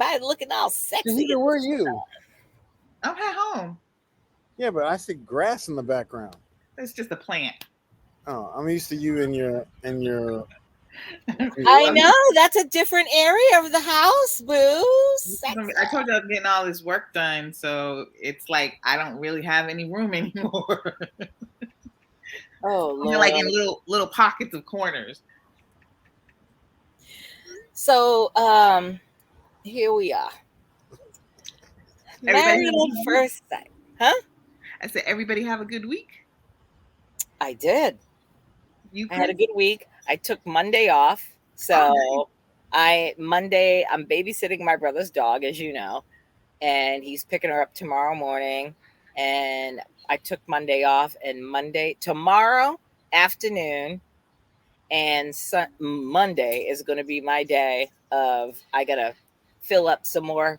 everybody looking all sexy. Neither were you. I'm at home. Yeah, but I see grass in the background. It's just a plant. Oh, I'm used to you in your I know that's a different area of the house, boo. Sexy. I told you I was getting all this work done, so it's like I don't really have any room anymore. Oh Lord. Like in little pockets of corners. So here we are. Married at first sight. Huh? I said, everybody have a good week. I did. I had a good week. I took Monday off. So I'm babysitting my brother's dog, as you know, and he's picking her up tomorrow morning. And I took Monday off, and tomorrow afternoon and Monday is going to be my day of I got to fill up some more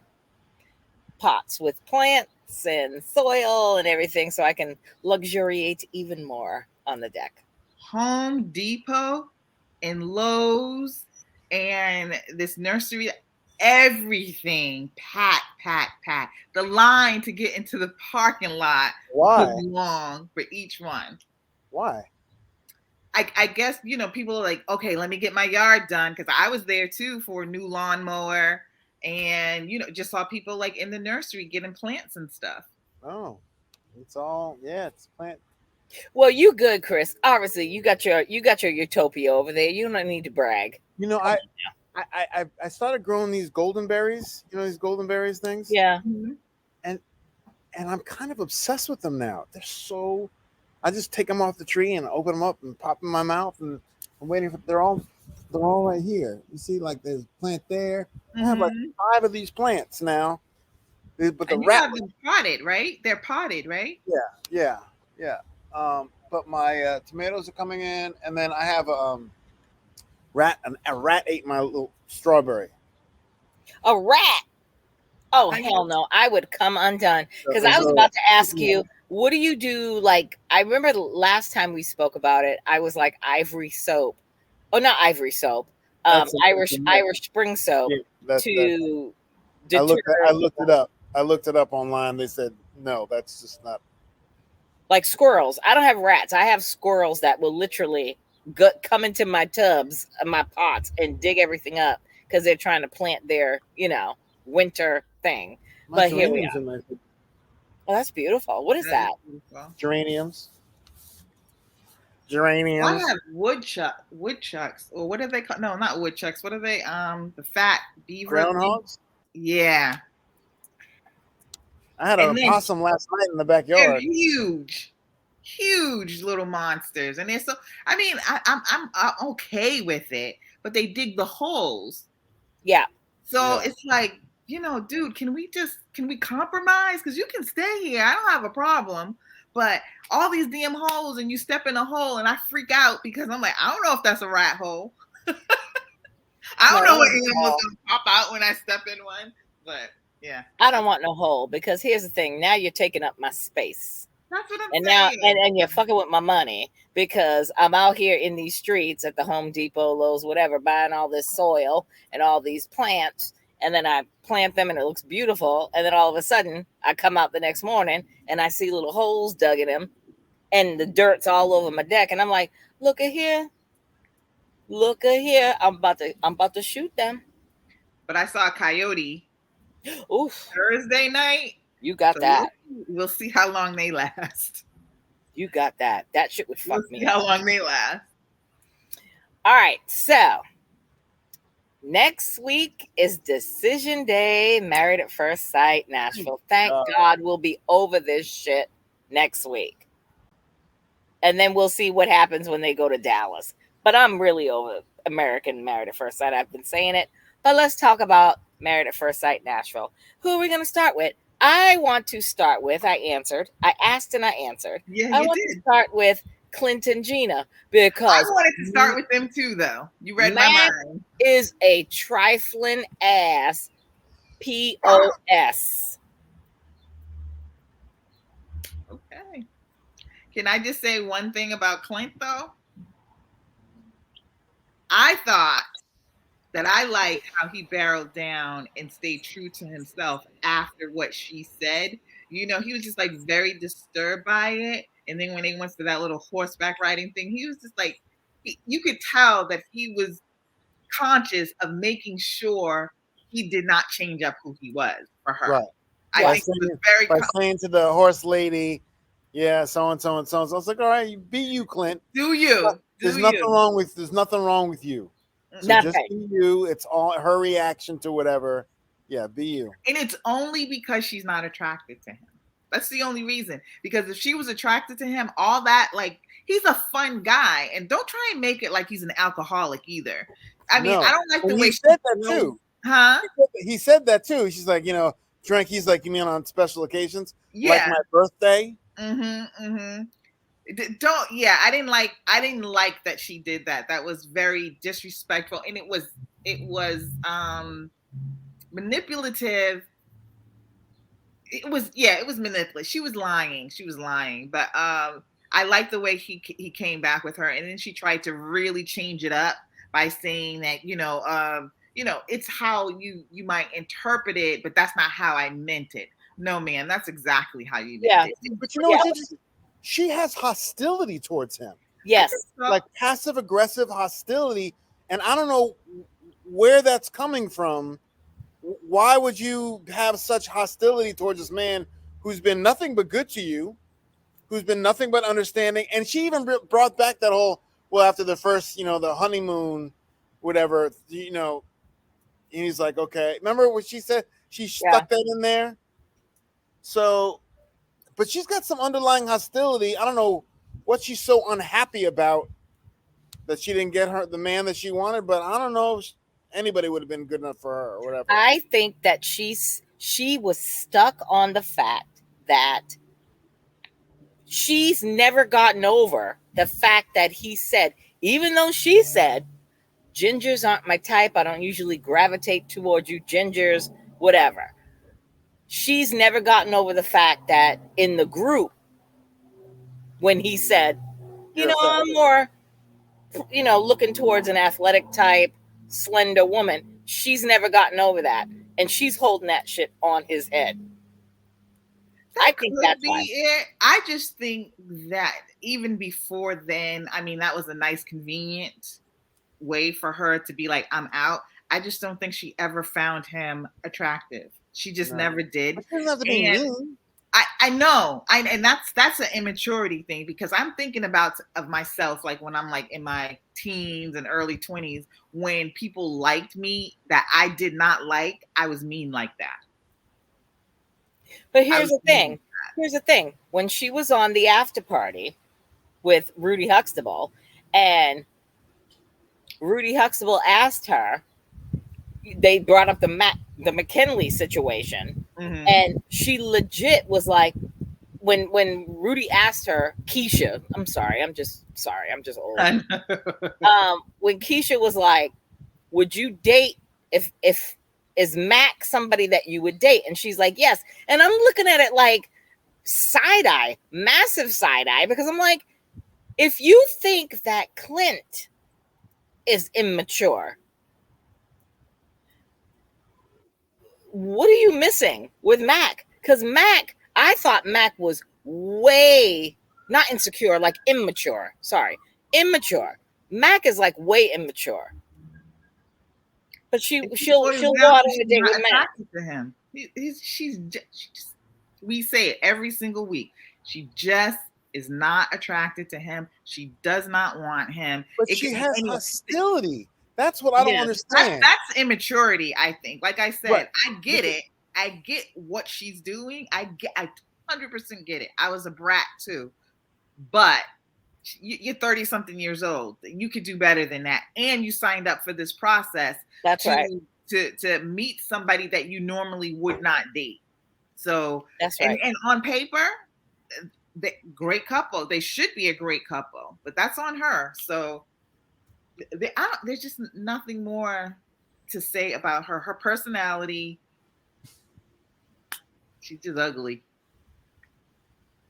pots with plants and soil and everything so I can luxuriate even more on the deck. Home Depot and Lowe's and this nursery, everything packed. The line to get into the parking lot was long for each one. Why? I guess, people are like, okay, let me get my yard done, because I was there too for a new lawnmower, and just saw people like in the nursery getting plants and stuff. Oh, it's plant. Well, you good, Chris. Obviously, you got your utopia over there. You don't need to brag. I started growing these golden berries. These golden berries things. Yeah. Mm-hmm. And I'm kind of obsessed with them now. They're so. I just take them off the tree and open them up and pop them in my mouth, and I'm waiting for. They're all right here. You see, like there's a plant there. I have like 5 of these plants now. But you have them potted, right? They're potted, right? Yeah. But my tomatoes are coming in, and then I have a rat ate my little strawberry. A rat? Oh, hell no. I would come undone. Because I was about to ask you, what do you do? Like, I remember the last time we spoke about it, I was like ivory soap. Oh, not ivory soap. Irish spring soap to deter. I looked it up. I looked it up online. They said, no, that's just not. Like squirrels. I don't have rats. I have squirrels that will literally come into my tubs, my pots, and dig everything up because they're trying to plant their, winter thing. But here we are. Oh, that's beautiful. What is that? Geraniums. I have woodchucks. Or what are they called? No, not woodchucks. What are they? The fat beaver. Groundhogs? Yeah. I had a possum last night in the backyard. They're huge little monsters, and they're so. I mean, I'm okay with it, but they dig the holes. Yeah. So it's like, dude, can we compromise? Because you can stay here. I don't have a problem. But all these damn holes, and you step in a hole, and I freak out because I'm like, I don't know if that's a rat hole. I don't know what animal's gonna pop out when I step in one. But yeah, I don't want no hole, because here's the thing. Now you're taking up my space. That's what I'm saying. Now, and you're fucking with my money, because I'm out here in these streets at the Home Depot, Lowe's, whatever, buying all this soil and all these plants. And then I plant them and it looks beautiful. And then all of a sudden I come out the next morning and I see little holes dug in them and the dirt's all over my deck. And I'm like, look at here. I'm about to shoot them. But I saw a coyote. Oof. Thursday night. You got that. We'll see how long they last. You got that. That shit would fuck me. How long they last. All right. So next week is Decision Day, Married at First Sight, Nashville. Thank God we'll be over this shit next week. And then we'll see what happens when they go to Dallas. But I'm really over American Married at First Sight. I've been saying it. But let's talk about Married at First Sight, Nashville. Who are we going to start with? I want to start with, I asked and I answered. Yeah, I want to start with Clint and Gina, because I wanted to start with them too, though. You read my mind. Is a trifling ass POS. Okay. Can I just say one thing about Clint, though? I thought that I like how he barreled down and stayed true to himself after what she said. You know, he was just like very disturbed by it. And then when they went to that little horseback riding thing, he was just like, you could tell that he was conscious of making sure he did not change up who he was for her. Right. I By think saying, it was very by saying to the horse lady, yeah, so and so and so and so. I was like, all right, you be you, Clint. do you. There's nothing wrong with you. So Nothing. just be you. It's all her reaction to whatever. Yeah, be you. And it's only because she's not attracted to him. That's the only reason. Because if she was attracted to him, all that, like, he's a fun guy. And don't try and make it like he's an alcoholic either. I mean, I don't like the way he said that too. Huh? He said that too. She's like, you know, drink. He's like, you mean on special occasions? Yeah. Like my birthday? Don't, yeah, I didn't like that she did that. That was very disrespectful. And it was manipulative. It was manipulative. She was lying. But I like the way he came back with her, and then she tried to really change it up by saying that, it's how you might interpret it, but that's not how I meant it. No, man, that's exactly how you meant it. But you know what's interesting? She has hostility towards him. Yes. Like passive aggressive hostility, and I don't know where that's coming from. Why would you have such hostility towards this man who's been nothing but good to you, who's been nothing but understanding? And she even brought back that whole, well, after the first, the honeymoon, whatever, and he's like, okay. Remember what she said? She stuck that in there. So, but she's got some underlying hostility. I don't know what she's so unhappy about that she didn't get the man that she wanted, but I don't know if anybody would have been good enough for her or whatever. I think that she was stuck on the fact that she's never gotten over the fact that he said, even though she said, gingers aren't my type, I don't usually gravitate towards you gingers, whatever. She's never gotten over the fact that in the group, when he said, I'm more, looking towards an athletic type, slender woman, she's never gotten over that. And she's holding that shit on his head. I think that's why. I just think that even before then, I mean, that was a nice, convenient way for her to be like, I'm out. I just don't think she ever found him attractive. She just never did. I know. And that's an immaturity thing, because I'm thinking of myself, like when I'm like in my teens and early 20s, when people liked me that I did not like, I was mean like that. But here's the thing. When she was on the after party with Rudy Huxtable, and Rudy Huxtable asked her, they brought up the McKinley situation, and she legit was like, when Rudy asked her, Keisha, I'm just old. When Keisha was like, would you date if is Mac somebody that you would date? And she's like, yes. And I'm looking at it like side eye, massive side eye, because I'm like, if you think that Clint is immature, what are you missing with Mac? Because I thought Mac was way not insecure, like immature. Sorry, immature. Mac is like way immature. But she'll go out on a date with Mac. To him, we say it every single week. She just is not attracted to him. She does not want him. But she has hostility. That's what I don't understand. That's immaturity, I think. Like I said, right. I get it. I get what she's doing. I 100% get it. I was a brat too. But you're 30 something years old. You could do better than that. And you signed up for this process. That's right. To meet somebody that you normally would not date. So that's right. And on paper, great couple. They should be a great couple, but that's on her. So there's just nothing more to say about her. Her personality, she's just ugly.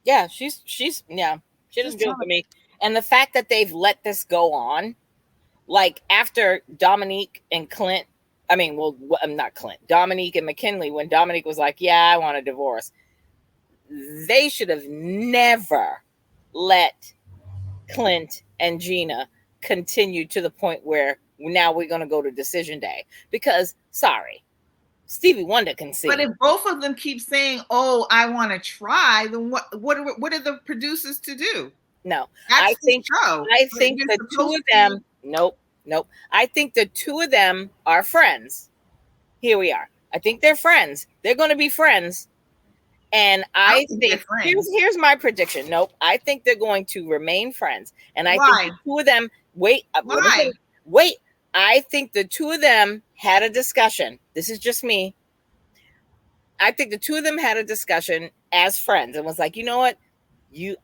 Yeah, she doesn't do it for me. And the fact that they've let this go on, like after Dominique and Clint, I mean, well, not Clint, Dominique and McKinley, when Dominique was like, yeah, I want a divorce, they should have never let Clint and Gina continue to the point where now we're going to go to decision day. Because, sorry, Stevie Wonder can sing. But if both of them keep saying, "Oh, I want to try," then what are the producers to do? No, That's I think show. I think the two of them. Nope. I think the two of them are friends. Here we are. I think they're friends. They're going to be friends. And I think here's my prediction. Nope. I think they're going to remain friends. And I think the two of them. Wait. Wait. I think the two of them had a discussion. This is just me. I think the two of them had a discussion as friends and was like, you know what?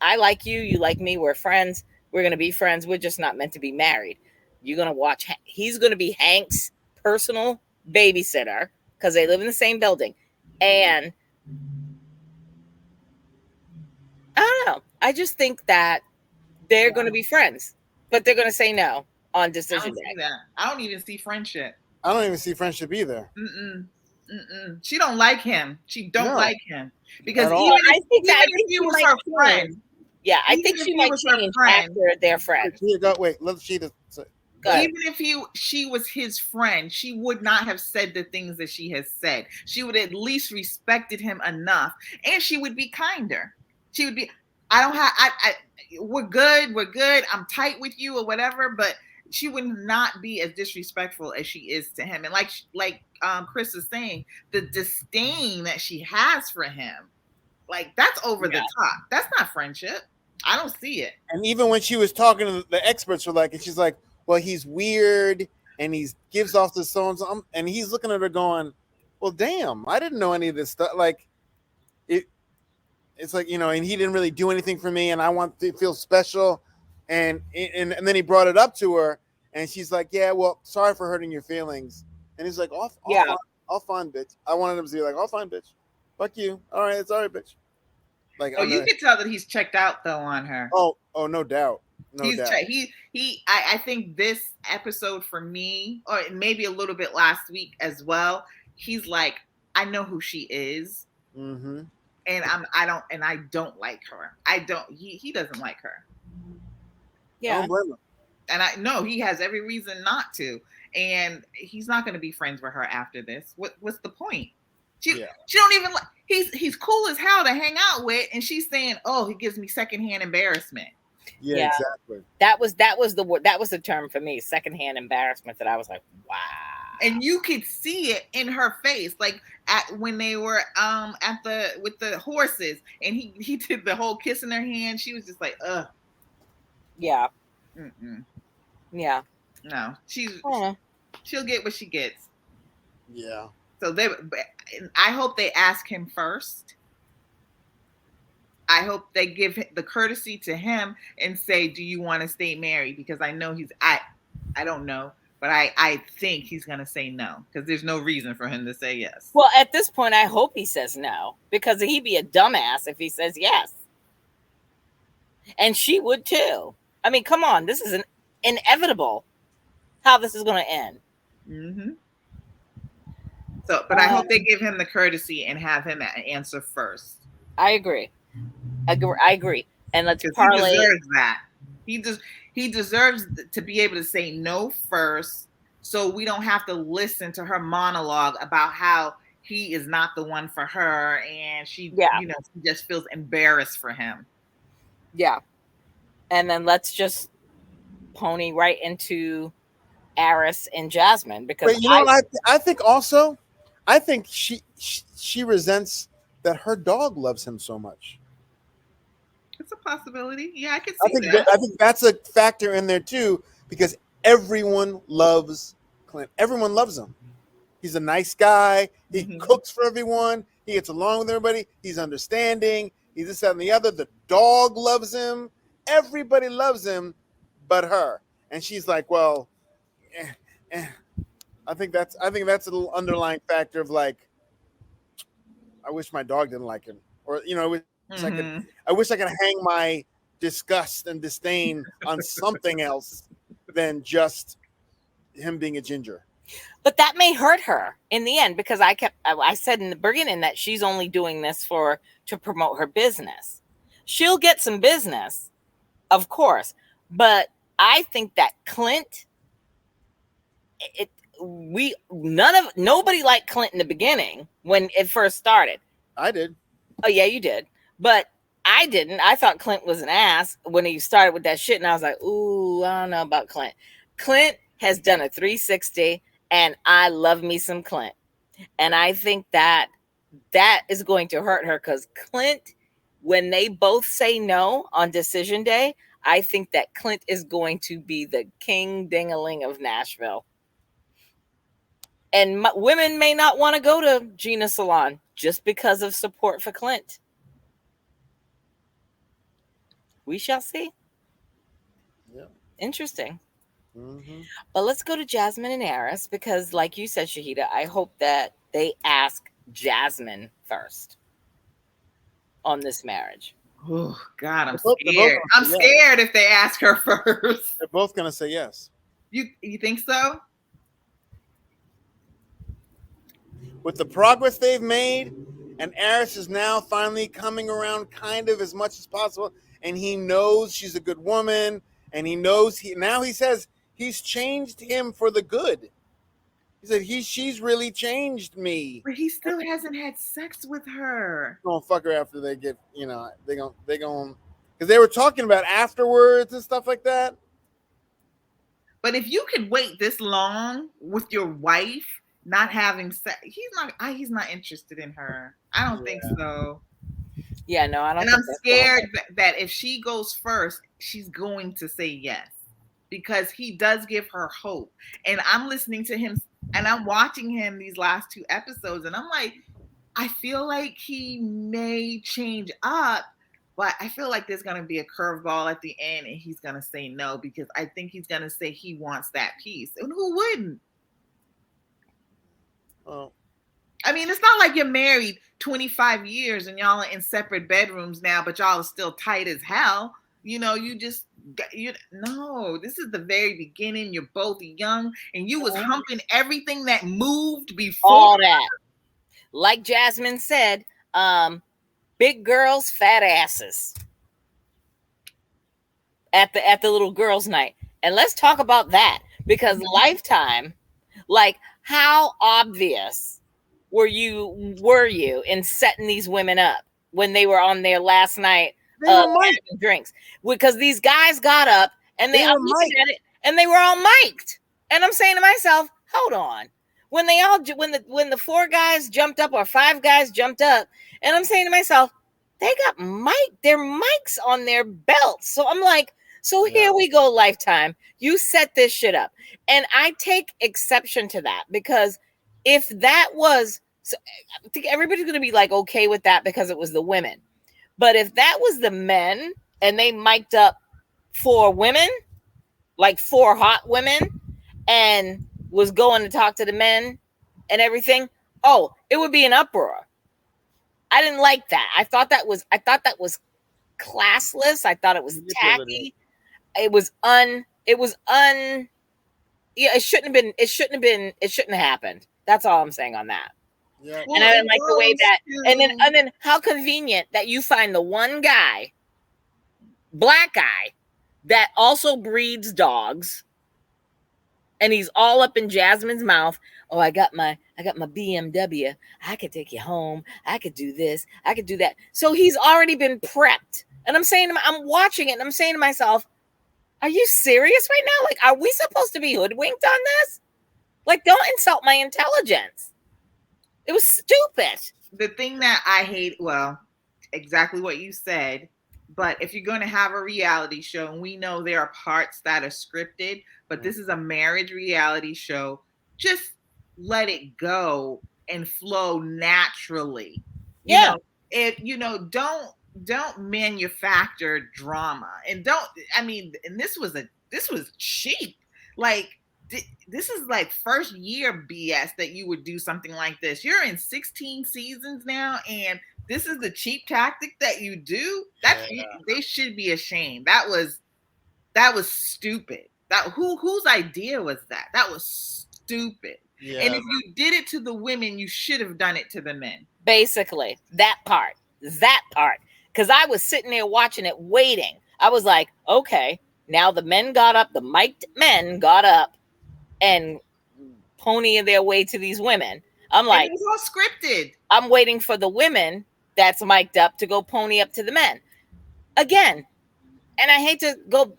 I like you. You like me. We're friends. We're going to be friends. We're just not meant to be married. You're going to watch. He's going to be Hank's personal babysitter because they live in the same building. And I don't know. I just think that they're going to be friends, but they're going to say no on decision day. I don't even see friendship. I don't even see friendship either. She don't like him. She don't like him because even if he was her friend, yeah, I think she might change after their friend. Wait, let Sheeta say. Even if she was his friend, she would not have said the things that she has said. She would at least respected him enough, and she would be kinder. She would be, we're good. I'm tight with you or whatever, but she would not be as disrespectful as she is to him. And like Chris is saying, the disdain that she has for him, like that's over the top. That's not friendship. I don't see it. And even when she was talking to the experts were like, and she's like, well, he's weird and he gives off the so and he's looking at her going, well, damn, I didn't know any of this stuff. Like it's like, you know, and he didn't really do anything for me and I want to feel special. And then he brought it up to her and she's like, yeah, well, sorry for hurting your feelings. And he's like, all fine, bitch. I wanted him to be like, all fine, bitch. Fuck you. All right, it's all right, bitch. Like, you can tell that he's checked out though on her. Oh, no doubt. No doubt. I think this episode for me, or maybe a little bit last week as well, he's like, I know who she is. Mm-hmm. And I don't like her. He doesn't like her. Yeah. I don't blame him. And I know he has every reason not to. And he's not going to be friends with her after this. What's the point? She don't even like. He's cool as hell to hang out with, and she's saying, "Oh, he gives me secondhand embarrassment." Yeah, exactly. That was the term for me, secondhand embarrassment. That I was like, wow. And you could see it in her face, like when they were with the horses, and he did the whole kiss in her hand. She was just like, ugh. Yeah. Mm-mm. Yeah. No, she'll get what she gets. Yeah. So I hope they ask him first. I hope they give the courtesy to him and say, do you want to stay married? Because I know I don't know, but I think he's going to say no because there's no reason for him to say yes. Well, at this point, I hope he says no because he'd be a dumbass if he says yes. And she would too. I mean, come on. This is inevitable how this is going to end. Mm-hmm. So, but I hope they give him the courtesy and have him answer first. I agree. And let's parlay. He deserves that. He deserves to be able to say no first, so we don't have to listen to her monologue about how he is not the one for her, and she just feels embarrassed for him. Yeah, and then let's just pony right into Aris and Jasmine because I think also. I think she resents that her dog loves him so much. It's a possibility. Yeah, I can see that. I think that's a factor in there too, because everyone loves Clint. Everyone loves him. He's a nice guy. He cooks for everyone. He gets along with everybody. He's understanding. He's this, that, and the other. The dog loves him. Everybody loves him, but her. And she's like, well, I think that's a little underlying factor of like, I wish my dog didn't like him, or I wish I could hang my disgust and disdain on something else than just him being a ginger. But that may hurt her in the end, because I said in the beginning that she's only doing this to promote her business. She'll get some business, of course, but I think that Clint, nobody liked Clint in the beginning when it first started. I did. Oh yeah, you did, but I didn't. I thought Clint was an ass when he started with that shit, and I was like, ooh, I don't know about Clint. Clint has done a 360, and I love me some Clint, and I think that is going to hurt her, because Clint, when they both say no on decision day, I think that Clint is going to be the king ding-a-ling of Nashville. And women may not want to go to Gina's salon just because of support for Clint. We shall see. Yeah. Interesting. Mm-hmm. But let's go to Jasmine and Aris, because like you said, Shahida, I hope that they ask Jasmine first on this marriage. Oh God, I'm They're scared. I'm scared if they ask her first. They're both gonna say yes. You think so? With the progress they've made, and Aris is now finally coming around kind of as much as possible, and he knows she's a good woman, and he knows he says he's changed him for the good. He said she's really changed me. But he still hasn't had sex with her. Gonna fuck her after they get, they gonna because they were talking about afterwards and stuff like that. But if you could wait this long with your wife not having sex, he's not interested in her. I don't think so. Yeah, no, I don't. And I'm scared that if she goes first, she's going to say yes, because he does give her hope. And I'm listening to him, and I'm watching him these last 2 episodes, and I'm like, I feel like he may change up, but I feel like there's going to be a curveball at the end, and he's going to say no, because I think he's going to say he wants that piece. And who wouldn't? Oh. I mean, it's not like you're married 25 years and y'all are in separate bedrooms now, but y'all are still tight as hell. No, this is the very beginning. You're both young, and you was humping everything that moved before. All that. Like Jasmine said, big girls, fat asses at the little girls' night. And let's talk about that, because Lifetime, like, how obvious were you in setting these women up when they were on their last night drinks? Because these guys got up and they were looking at it, and they were all mic'd. And I'm saying to myself, hold on. When the 4 guys jumped up, or 5 guys jumped up, and I'm saying to myself, they got their mics on their belts. So I'm like, here we go, Lifetime. You set this shit up. And I take exception to that, because if that was, I think everybody's going to be like okay with that because it was the women. But if that was the men and they mic'd up 4 women, like 4 hot women, and was going to talk to the men and everything, it would be an uproar. I didn't like that. I thought that was classless. I thought it was tacky. It shouldn't have happened. That's all I'm saying on that. Yeah. And I didn't like the way that, and then how convenient that you find the one guy, black guy, that also breeds dogs, and he's all up in Jasmine's mouth. Oh, I got my BMW. I could take you home. I could do this. I could do that. So he's already been prepped. And I'm watching it, and I'm saying to myself, are you serious right now? Like, are we supposed to be hoodwinked on this? Like, don't insult my intelligence. It was stupid. The thing that I hate, exactly what you said, but if you're going to have a reality show, and we know there are parts that are scripted, but this is a marriage reality show, just let it go and flow naturally. Yeah. Don't manufacture drama, and this was cheap. Like, this is like first year BS that you would do something like this. You're in 16 seasons now, and this is the cheap tactic that you do. They should be ashamed. That was stupid. That whose idea was that? That was stupid. Yeah. And if you did it to the women, you should have done it to the men. Basically, that part. Because I was sitting there watching it, waiting. I was like, okay, now the men got up, the mic'd men got up and ponying their way to these women. I'm like, and it was all scripted. I'm waiting for the women that's mic'd up to go pony up to the men. Again, and I hate to go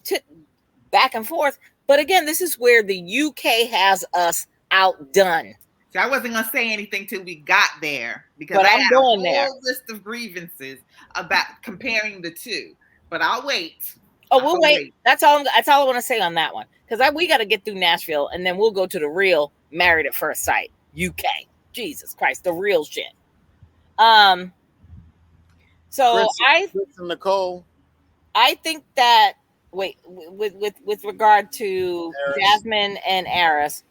back and forth, but again, this is where the UK has us outdone. So I wasn't gonna say anything till we got there because But I I'm had going a there. whole list of grievances about comparing the two. But I'll wait. Oh, we'll wait. That's all I want to say on that one. Because we got to get through Nashville, and then we'll go to the real Married at First Sight, UK. Jesus Christ, the real shit. So Chris and Nicole. I think that with regard to Aris. Jasmine and Aris,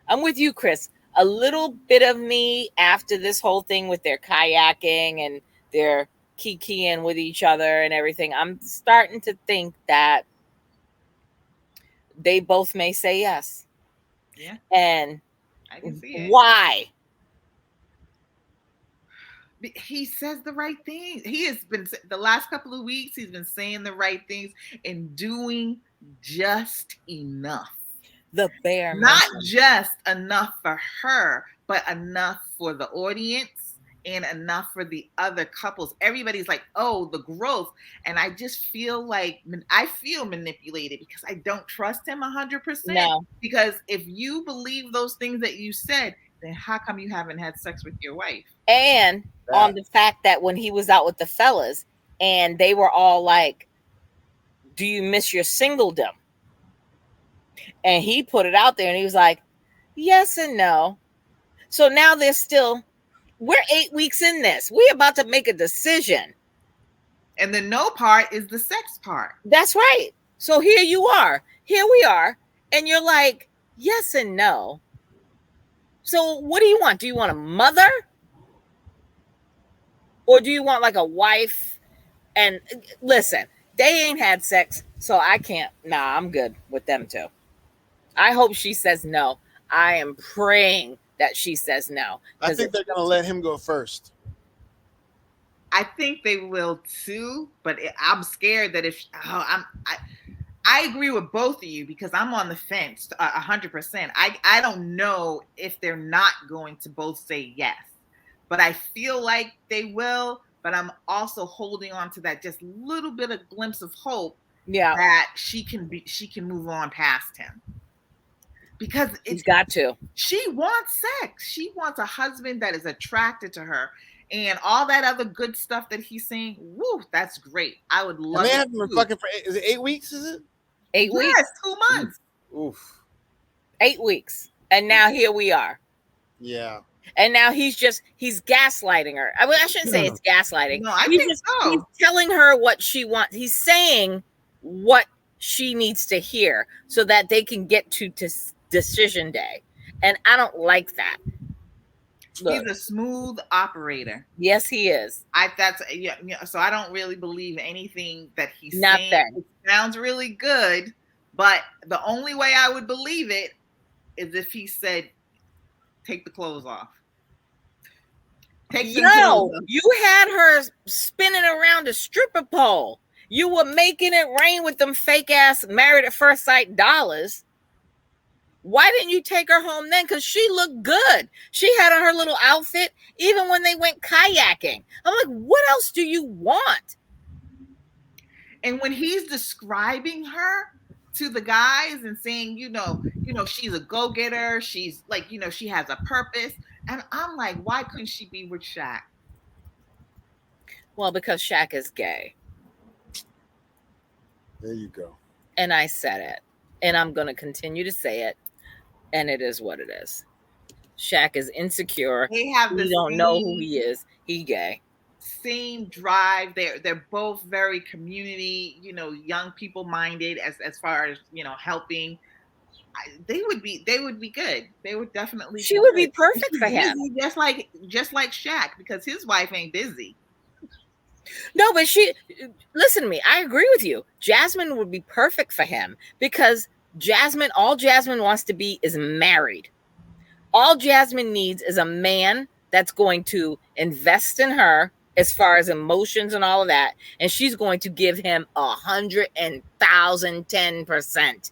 I'm with you, Chris. A little bit of me after this whole thing with their kayaking and their kikiing with each other and everything, I'm starting to think that they both may say yes. Yeah. And I can see it. Why? He says the right thing. He has been, the last couple of weeks, he's been saying the right things and doing just enough. The bare Not minimum. just enough for her, but enough for the audience and enough for the other couples. Everybody's like, oh, the growth. And I just feel like, I feel manipulated because I don't trust him 100%. No. Because if you believe those things that you said, then how come you haven't had sex with your wife? And on the fact that when he was out with the fellas and they were all like, do you miss your singledom? And he put it out there and he was like, yes and no. So now we're 8 weeks in this. We're about to make a decision. And the no part is the sex part. That's right. So here you are. Here we are. And you're like, yes and no. So what do you want? Do you want a mother? Or do you want like a wife? And listen, they ain't had sex, so I can't. Nah, I'm good with them too. I hope she says no. I am praying that she says no. I think they're going to let him go first. I think they will too, but I'm scared that I agree with both of you because I'm on the fence 100%. I don't know if they're not going to both say yes, but I feel like they will. But I'm also holding on to that just little bit of glimpse of hope that she can move on past him. Because he's got to. She wants sex. She wants a husband that is attracted to her. And all that other good stuff that he's saying, woo, that's great. I would love it. And they haven't been fucking for, is it 8 weeks, is it? 8 weeks? Yes, 2 months. Oof. 8 weeks. And now here we are. Yeah. And now he's gaslighting her. I shouldn't say it's gaslighting. No, I think so. He's telling her what she wants. He's saying what she needs to hear so that they can get to decision day. And I don't like that. Look, he's a smooth operator. Yes, he is. So I don't really believe anything that he's not saying. That. It sounds really good, but the only way I would believe it is if he said, take the clothes off. You had her spinning around a stripper pole. You were making it rain with them fake ass Married at First Sight dollars. Why didn't you take her home then? Because she looked good. She had on her little outfit, even when they went kayaking. I'm like, what else do you want? And when he's describing her to the guys and saying, she's a go-getter, she's like, she has a purpose. And I'm like, why couldn't she be with Shaq? Well, because Shaq is gay. There you go. And I said it. And I'm going to continue to say it. And it is what it is. Shaq is insecure. We don't know who he is. He gay. Same drive. They're both very community, young people minded as far as, helping. They would be good. They would definitely. She would be perfect for him. Just like Shaq, because his wife ain't busy. No, but listen to me. I agree with you. Jasmine would be perfect for him because all Jasmine wants to be is married. All Jasmine needs is a man that's going to invest in her as far as emotions and all of that. And she's going to give him 110%.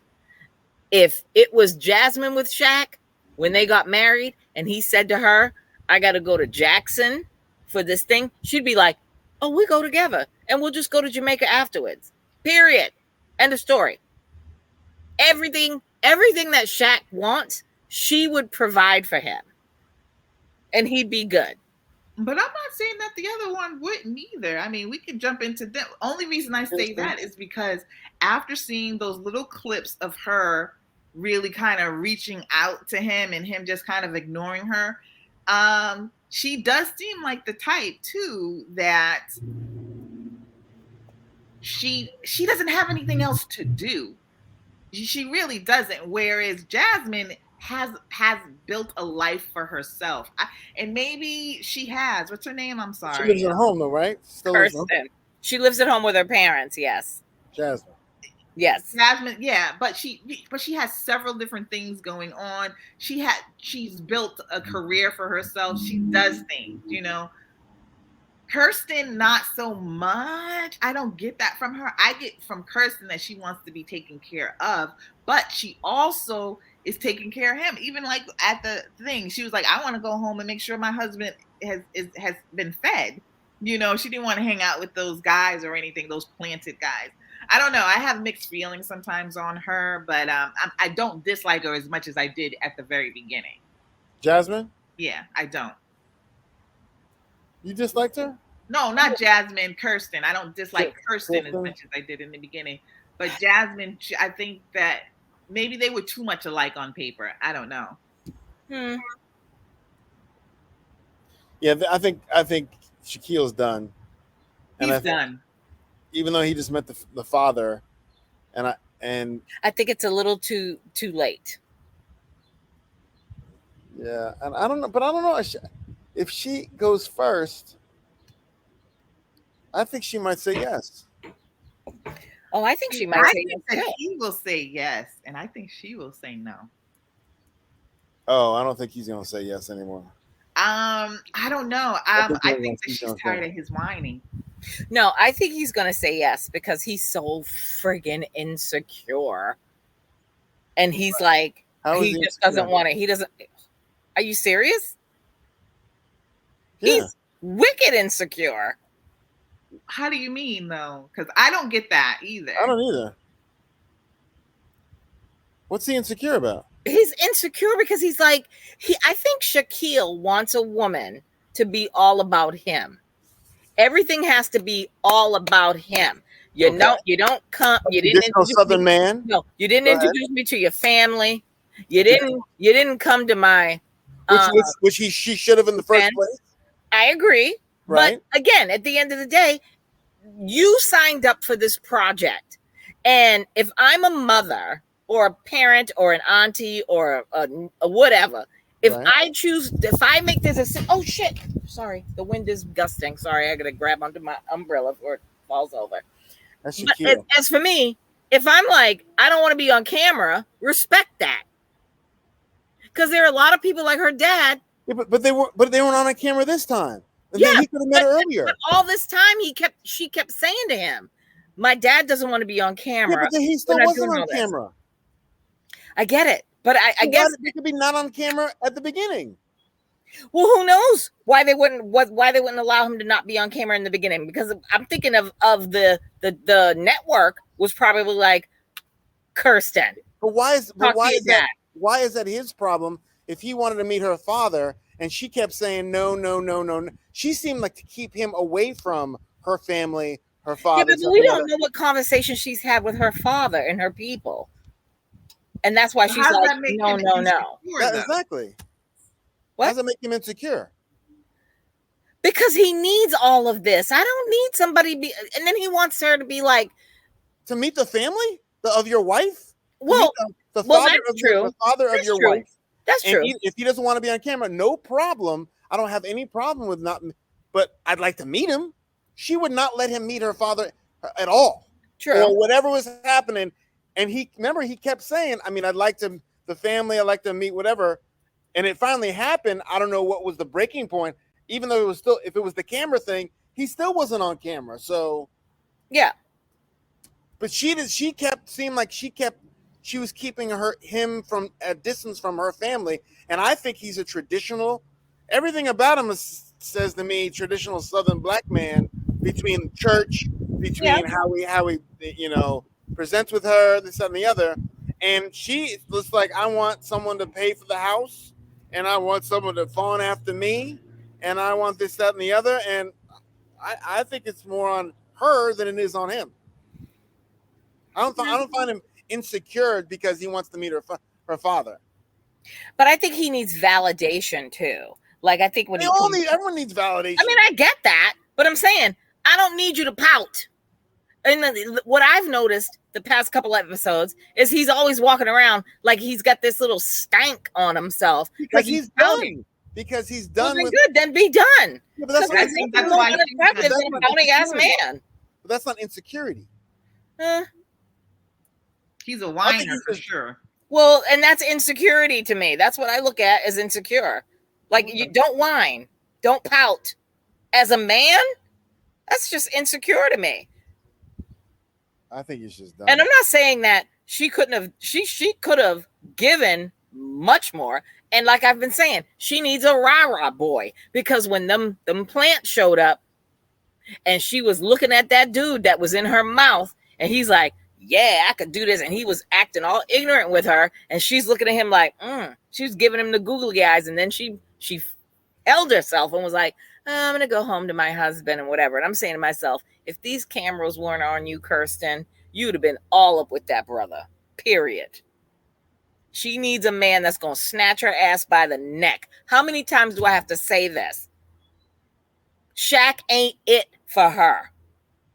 If it was Jasmine with Shaq, when they got married and he said to her, I got to go to Jackson for this thing, she'd be like, oh, we go together and we'll just go to Jamaica afterwards. Period. End of story. Everything that Shaq wants, she would provide for him. And he'd be good. But I'm not saying that the other one wouldn't either. I mean, we could jump into that. Only reason I say that is because after seeing those little clips of her really kind of reaching out to him and him just kind of ignoring her, she does seem like the type too that she doesn't have anything else to do. She really doesn't. Whereas Jasmine has built a life for herself, and maybe she has. What's her name? I'm sorry. She lives at home though, right? Kirsten. She lives at home with her parents. Yes. Jasmine. Yes. Jasmine. Yeah, but she has several different things going on. She's built a career for herself. She does things, you know. Kirsten, not so much. I don't get that from her. I get from Kirsten that she wants to be taken care of, but she also is taking care of him. Even like at the thing, she was like, I want to go home and make sure my husband has been fed. You know, she didn't want to hang out with those guys or anything, those planted guys. I don't know. I have mixed feelings sometimes on her, but I don't dislike her as much as I did at the very beginning. Jasmine? Yeah, I don't. You disliked her? No, not Jasmine, Kirsten. I don't dislike Kirsten as much as I did in the beginning. But Jasmine, I think that maybe they were too much alike on paper. I don't know. Yeah, I think Shaquille's done. He's done. Even though he just met the father, and I think it's a little too late. Yeah, and I don't know if she goes first. I think she might say yes. Oh, I think she might say yes. He will say yes, and I think she will say no. Oh, I don't think he's gonna say yes anymore. I don't know. I think that she's tired of his whining. No, I think he's gonna say yes because he's so friggin' insecure, and he's like, he just doesn't want it. He doesn't. Are you serious? Yeah. He's wicked insecure. How do you mean though? Because I don't get that either. I don't either. What's he insecure about? He's insecure because he's like, I think Shaquille wants a woman to be all about him. Everything has to be all about him. You don't come. You didn't introduce Southern man. No, you didn't introduce me to your family. You didn't come to my. She should have in the first place. I agree. Right. But again, at the end of the day, you signed up for this project. And if I'm a mother or a parent or an auntie or a whatever, if I make this oh shit, sorry, the wind is gusting. Sorry, I gotta grab onto my umbrella before it falls over. But as for me, if I'm like, I don't want to be on camera, respect that. Because there are a lot of people like her dad. Yeah, but they weren't on camera this time. And he could have met her earlier. But all this time she kept saying to him, my dad doesn't want to be on camera. Yeah, but he still wasn't on camera. I get it. But I guess they could be not on camera at the beginning. Well, who knows why they wouldn't allow him to not be on camera in the beginning? Because I'm thinking of the network was probably like, Kirsten. But why is that his problem if he wanted to meet her father and she kept saying no. She seemed like to keep him away from her family, her father. Yeah, but we don't know what conversation she's had with her father and her people. And that's why she's like, no. Exactly. What? How does it make him insecure? Because he needs all of this. I don't need somebody and then he wants her to be like, to meet the family of your wife. Well, the father of your wife. That's true. If he doesn't want to be on camera, no problem. I don't have any problem with not. But I'd like to meet him. she would not let him meet her father at all. True. Or whatever was happening. And he kept saying, I mean, I'd like to, the family, I'd like to meet whatever. And it finally happened. I don't know what was the breaking point. Even though it was still, if it was the camera thing, he still wasn't on camera. So yeah. But she was keeping him from a distance from her family. And I think he's a traditional, everything about him says to me, traditional Southern black man, between church, between how he presents with her, this, that, and the other. And she looks like, I want someone to pay for the house, and I want someone to fawn after me, and I want this, that, and the other. And I think it's more on her than it is on him. I don't find him insecure because he wants to meet her father. But I think he needs validation too. Like, I think when everyone needs validation. I mean, I get that, but I'm saying I don't need you to pout. And what I've noticed the past couple episodes is he's always walking around like he's got this little stank on himself. Because like he's done. Because he's done. Well, good, then be done. Yeah, but that's I think that's why unattractive than a pouting ass man. But that's not insecurity. He's a whiner for sure. Well, and that's insecurity to me. That's what I look at as insecure. Like, you don't whine, don't pout. As a man, that's just insecure to me. I think it's just done. And I'm not saying that she couldn't have. She could have given much more. And like I've been saying, she needs a rah-rah boy, because when them plants showed up, and she was looking at that dude that was in her mouth, and he's like, yeah, I could do this. And he was acting all ignorant with her. And she's looking at him like, she was giving him the googly eyes. And then she held herself and was like, I'm going to go home to my husband and whatever. And I'm saying to myself, if these cameras weren't on you, Kirsten, you'd have been all up with that brother, period. She needs a man that's going to snatch her ass by the neck. How many times do I have to say this? Shaq ain't it for her.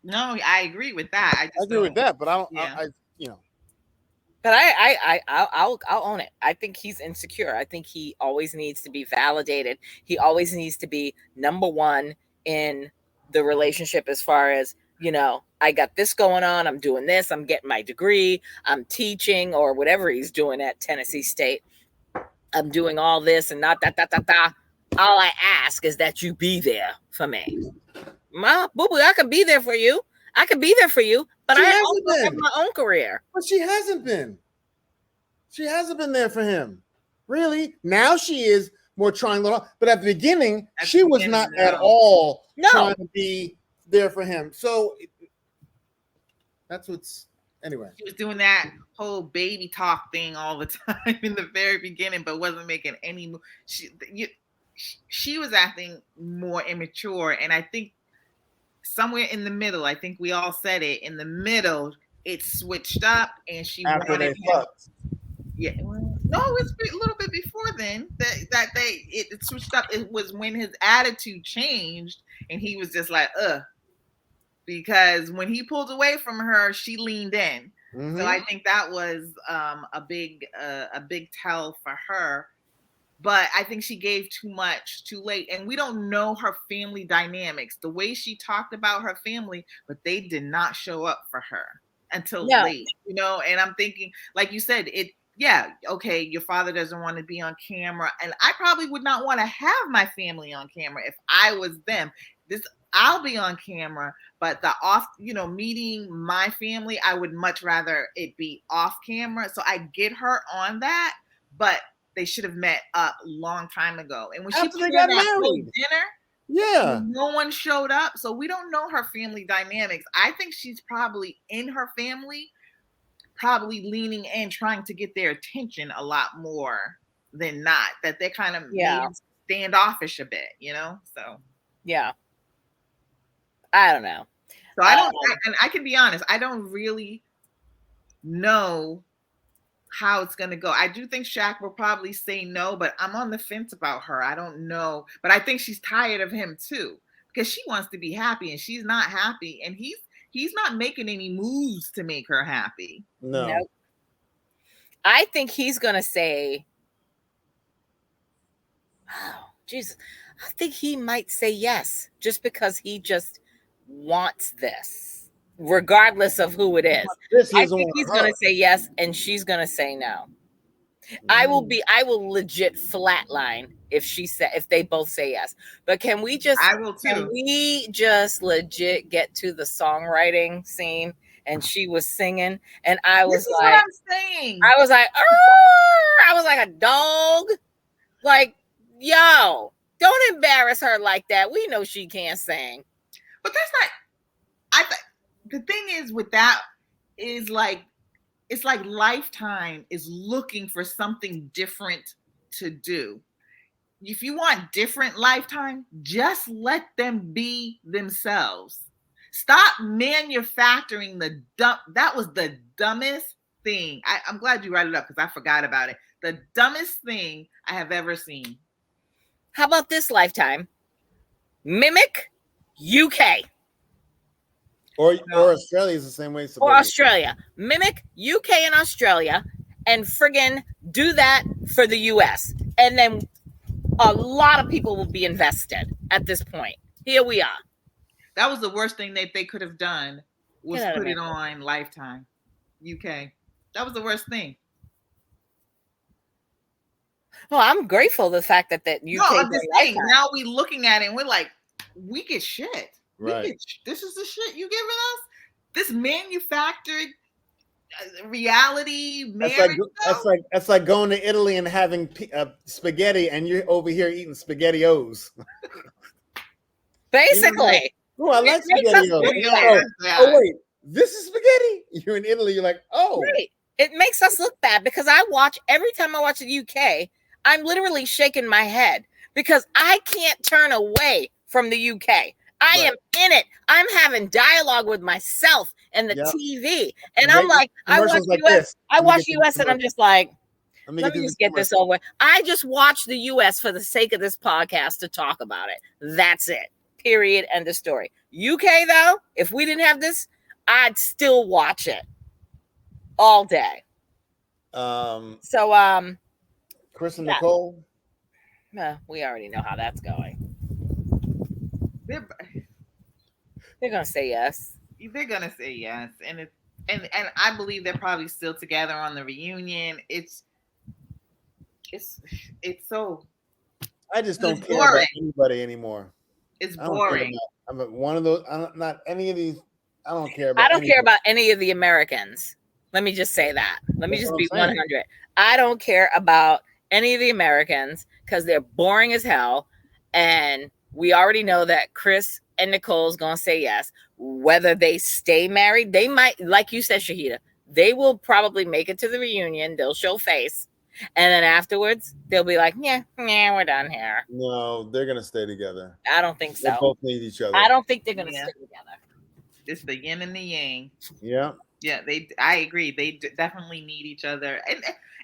No, I agree with that. I agree with that, but I don't. Yeah. But I'll own it. I think he's insecure. I think he always needs to be validated. He always needs to be number one in the relationship, as far as, I got this going on. I'm doing this. I'm getting my degree. I'm teaching, or whatever he's doing at Tennessee State. I'm doing all this and not that. All I ask is that you be there for me. Ma, boo-boo, I can be there for you. But I also have my own career. But she hasn't been. She hasn't been there for him. Really? Now she is more trying. But at the beginning, she was not at all trying to be there for him. So that's what's... Anyway. She was doing that whole baby talk thing all the time in the very beginning, but wasn't making any move. She was acting more immature, and I think somewhere in the middle, I think we all said it, in the middle, it switched up, and she after they fucked. Yeah, well, no, it was a little bit before then that it switched up. It was when his attitude changed, and he was just like, because when he pulled away from her, she leaned in. Mm-hmm. So I think that was a big tell for her. But I think she gave too much too late. And we don't know her family dynamics, the way she talked about her family, but they did not show up for her until late, and I'm thinking, like you said, okay, your father doesn't want to be on camera. And I probably would not want to have my family on camera if I was them. I'll be on camera, but meeting my family, I would much rather it be off camera. So I get her on that, but they should have met up a long time ago. And when she got married, dinner, no one showed up. So we don't know her family dynamics. I think she's probably in her family, probably leaning in, trying to get their attention a lot more than not. That they're kind of standoffish a bit, So I don't know. So and I can be honest, I don't really know how it's going to go. I do think Shaq will probably say no, but I'm on the fence about her. I don't know. But I think she's tired of him too, because she wants to be happy and she's not happy. And he's not making any moves to make her happy. No. Nope. I think he's going to say, oh, Jesus, I think he might say yes, just because he just wants this, regardless of who it is. This I isn't think he's her. going to say yes, and she's going to say no. I will legit flatline if they both say yes. But can we just legit get to the songwriting scene? And she was singing, and I was this is what I'm saying. I was like a dog. Like, yo, don't embarrass her like that. We know she can't sing. But that's not. The thing is with that is like, it's like Lifetime is looking for something different to do. If you want different Lifetime, just let them be themselves. Stop manufacturing that was the dumbest thing. I'm glad you brought it up because I forgot about it. The dumbest thing I have ever seen. How about this Lifetime? Mimic UK. Or Australia is the same way. Or Australia. Mimic UK and Australia, and friggin' do that for the US. And then a lot of people will be invested at this point. Here we are. That was the worst thing that they could have done, was put it on Lifetime UK. That was the worst thing. Well, I'm grateful the fact that UK. No, I'm just saying, now we looking at it and we're like, we get shit. Right. This is the shit you giving us? This manufactured reality marriage? That's like going to Italy and having spaghetti, and you're over here eating SpaghettiOs. Basically. Oh, I like SpaghettiOs. Oh, wait, this is spaghetti? You're in Italy, you're like, oh. Right. It makes us look bad because every time I watch the UK, I'm literally shaking my head because I can't turn away from the UK. I am in it. I'm having dialogue with myself and the TV. And I'm like, I watch US and I'm just like, let me just get this over with. I just watch the US for the sake of this podcast to talk about it. That's it. Period. End of story. UK though, if we didn't have this, I'd still watch it all day. Chris and Nicole. We already know how that's going. They're gonna say yes. They're gonna say yes, and I believe they're probably still together on the reunion. It's so. I just don't care about anybody anymore. It's boring. I'm one of those. Not any of these. I don't care about. I don't care about any of the Americans. Let me just say that. Let me just be 100. I don't care about any of the Americans because they're boring as hell, and we already know that Chris and Nicole's gonna say yes. Whether they stay married, they might, like you said, Shahida, they will probably make it to the reunion. They'll show face, and then afterwards they'll be like, yeah, we're done here. No, they're gonna stay together. I don't think so. They both need each other. I don't think they're gonna stay together. It's the yin and the yang. Yeah. Yeah, I agree. They definitely need each other,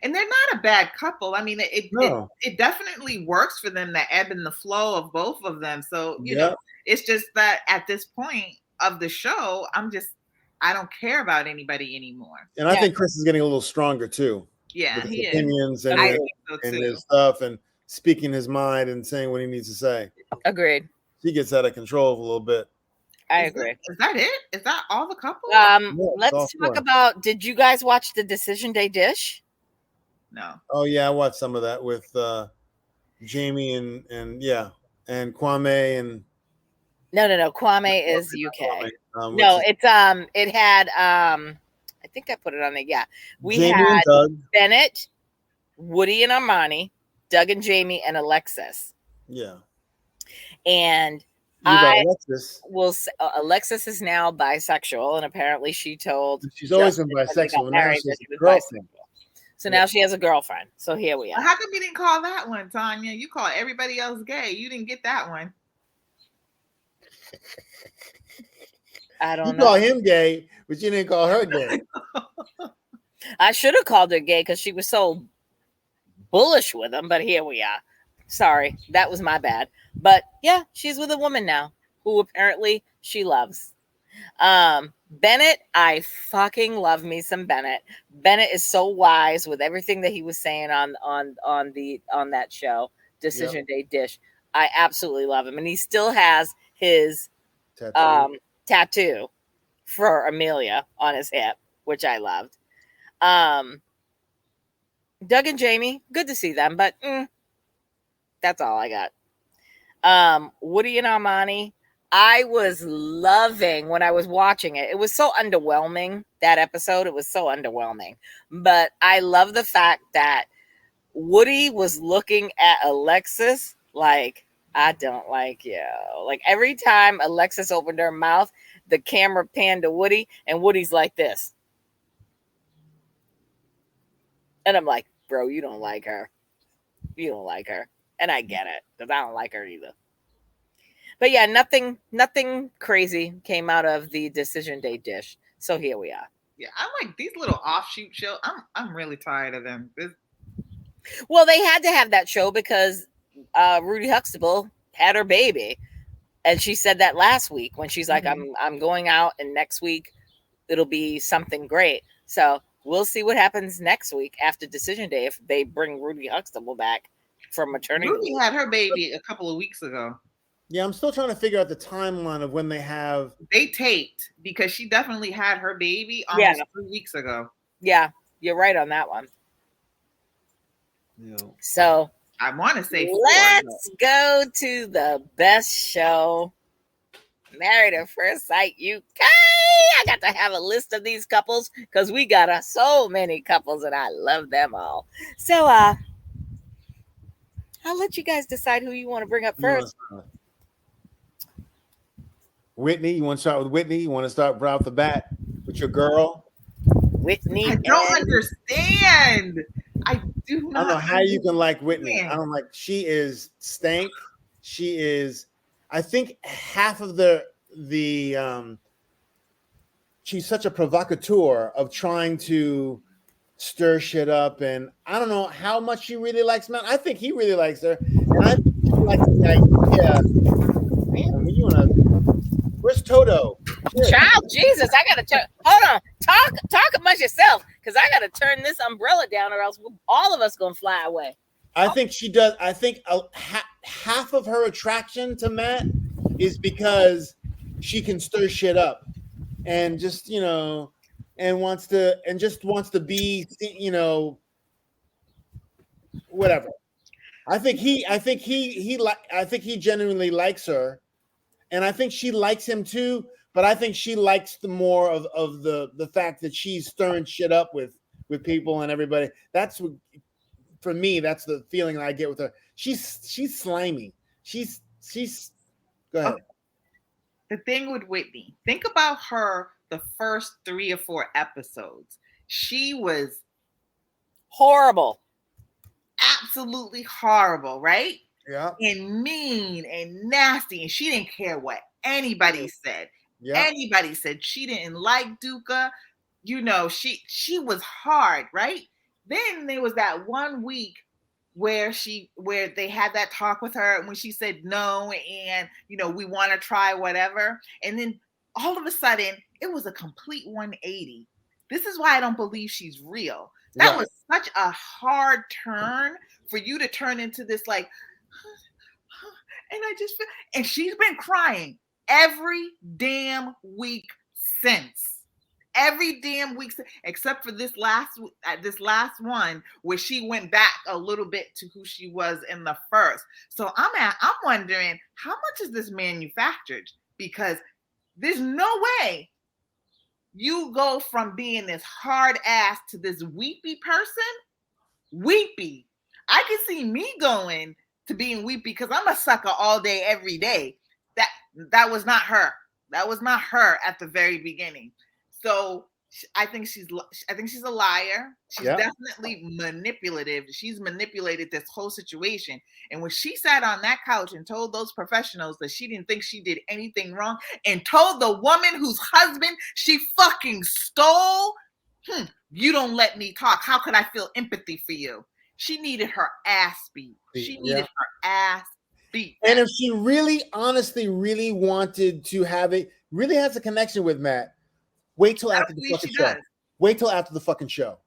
and they're not a bad couple. I mean, it definitely works for them, the ebb and the flow of both of them. So you know, it's just that at this point of the show, I don't care about anybody anymore. And I think Chris is getting a little stronger too. Yeah, with his opinions and his stuff, and speaking his mind and saying what he needs to say. Agreed. He gets out of control a little bit. I agree. Is that it? Is that all the couple? Let's talk about. Did you guys watch the Decision Day Dish? No. Oh yeah, I watched some of that with Jamie and Kwame and. No. Kwame is UK. It had. I think I put it on there. Yeah, we Jamie had and Doug. Bennett, Woody and Armani, Doug and Jamie, and Alexis. Yeah. And Alexis is now bisexual, and apparently she's always been bisexual. Now she's a girlfriend. So now she has a girlfriend. So here we are. How come you didn't call that one, Tanya? You call everybody else gay. You didn't get that one. I don't know. You call him gay, but you didn't call her gay. I should have called her gay because she was so bullish with him, but here we are. Sorry, that was my bad. But yeah, she's with a woman now who apparently she loves. Bennett, I fucking love me some Bennett. Bennett is so wise with everything that he was saying on that show, Decision Day Dish. I absolutely love him, and he still has his tattoo for Amelia on his hip, which I loved. Doug and Jamie, good to see them, but that's all I got. Woody and Armani, I was loving when I was watching it. It was so underwhelming, that episode. It was so underwhelming. But I love the fact that Woody was looking at Alexis like, I don't like you. Like every time Alexis opened her mouth, the camera panned to Woody, and Woody's like this. And I'm like, bro, you don't like her. You don't like her. And I get it, because I don't like her either. But yeah, nothing crazy came out of the decision day dish. So here we are. Yeah, I like these little offshoot shows. I'm really tired of them. Well, they had to have that show because Rudy Huxtable had her baby, and she said that last week when she's like, I'm going out, and next week it'll be something great. So we'll see what happens next week after decision day if they bring Rudy Huxtable back from maternity leave. Rudy had her baby a couple of weeks ago. Yeah, I'm still trying to figure out the timeline of when they have. They taped because she definitely had her baby almost 3 weeks ago. Yeah, you're right on that one. Yeah. So I want to say let's go to the best show, Married at First Sight UK. I got to have a list of these couples because we got so many couples and I love them all. So I'll let you guys decide who you want to bring up first. Whitney, you want to start with Whitney? You want to start right off the bat with your girl? Whitney. I don't understand. I do not. I don't know how you can like Whitney. I don't like. She is stank. She is. I think half of the she's such a provocateur of trying to stir shit up, and I don't know how much she really likes Matt. I think he really likes her, and I think she likes the idea. Man, you wanna? Where's Toto? Shit. Child, Jesus, I gotta turn. Hold on, talk amongst yourself, because I gotta turn this umbrella down, or else all of us gonna fly away. I think she does. I think half of her attraction to Matt is because she can stir shit up, and just and wants to be whatever. I think he genuinely likes her. And I think she likes him too, but I think she likes the more of the fact that she's stirring shit up with people and everybody. That's what, for me, that's the feeling I get with her. She's slimy. She's go ahead. The thing with Whitney, think about her the first 3 or 4 episodes. She was horrible. Absolutely horrible, right? Yeah. And mean and nasty. And she didn't care what anybody said. Yeah. Anybody said she didn't like Duca. She was hard, right? Then there was that 1 week where they had that talk with her, and when she said no, and we want to try whatever. And then all of a sudden it was a complete 180. This is why I don't believe she's real. That was such a hard turn for you to turn into this like, and I just feel, and she's been crying every damn week since. Every damn week, except for this last one where she went back a little bit to who she was in the first. So I'm wondering, how much is this manufactured? Because there's no way you go from being this hard ass to this weepy person. Weepy. I can see me going to being weepy because I'm a sucker all day, every day. That was not her. That was not her at the very beginning. So I think she's a liar. She's definitely manipulative. She's manipulated this whole situation. And when she sat on that couch and told those professionals that she didn't think she did anything wrong, and told the woman whose husband she fucking stole, you don't let me talk. How could I feel empathy for you? She needed her ass beat. She needed her ass beat. And if she really, honestly, really wanted to really has a connection with Matt, wait till after the fucking show. Wait till after the fucking show.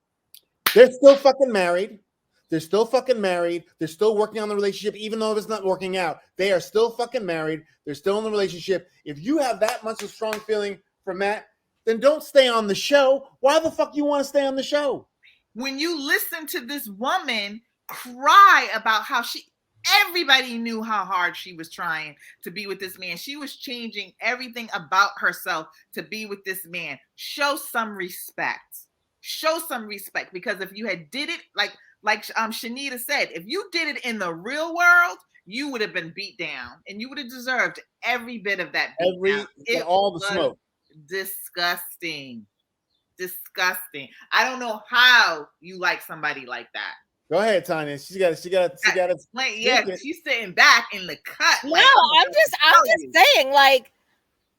They're still fucking married. They're still fucking married. They're still working on the relationship, even though it's not working out. They are still fucking married. They're still in the relationship. If you have that much of a strong feeling for Matt, then don't stay on the show. Why the fuck you want to stay on the show? When you listen to this woman cry about how everybody knew how hard she was trying to be with this man. She was changing everything about herself to be with this man. Show some respect. Show some respect, because if you had did it like Shanita said, if you did it in the real world, you would have been beat down, and you would have deserved every bit of that beat down. All the smoke. Disgusting. I don't know how you like somebody like that. Go ahead, Tanya. She got it. Yeah, she's sitting back in the cut. No, I'm just saying, like,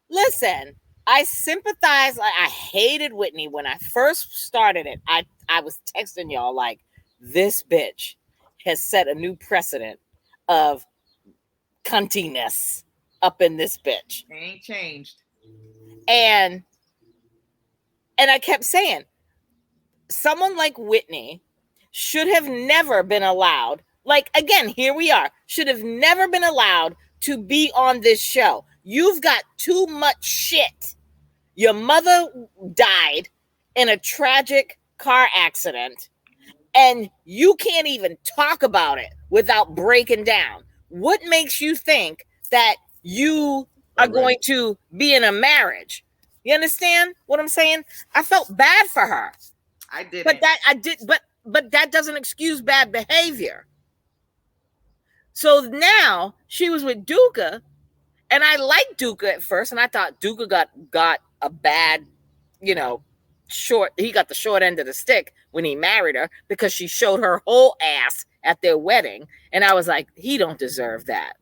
listen, I sympathize. Like, I hated Whitney when I first started it. I was texting y'all like, this bitch has set a new precedent of cuntiness up in this bitch. It ain't changed. And I kept saying, someone like Whitney should have never been allowed, like, again, here we are, should have never been allowed to be on this show. You've got too much shit. Your mother died in a tragic car accident, and you can't even talk about it without breaking down. What makes you think that you are going to be in a marriage? You understand what I'm saying? I felt bad for her. I did. But that doesn't excuse bad behavior. So now she was with Duka, and I liked Duka at first, and I thought Duka got a bad, he got the short end of the stick when he married her, because she showed her whole ass at their wedding, and I was like, he don't deserve that.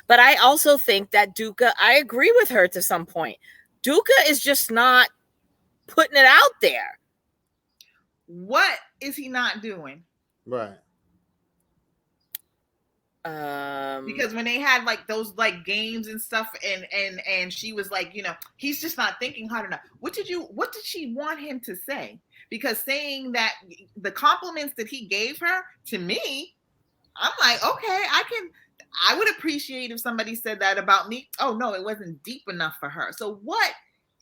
But I also think that Duka, I agree with her to some point. Duka is just not putting it out there. What is he not doing? Right. Because when they had like those like games and stuff, and she was like, he's just not thinking hard enough. What did she want him to say? Because saying that, the compliments that he gave her, to me, I'm like, okay, I would appreciate if somebody said that about me. Oh no, it wasn't deep enough for her. So what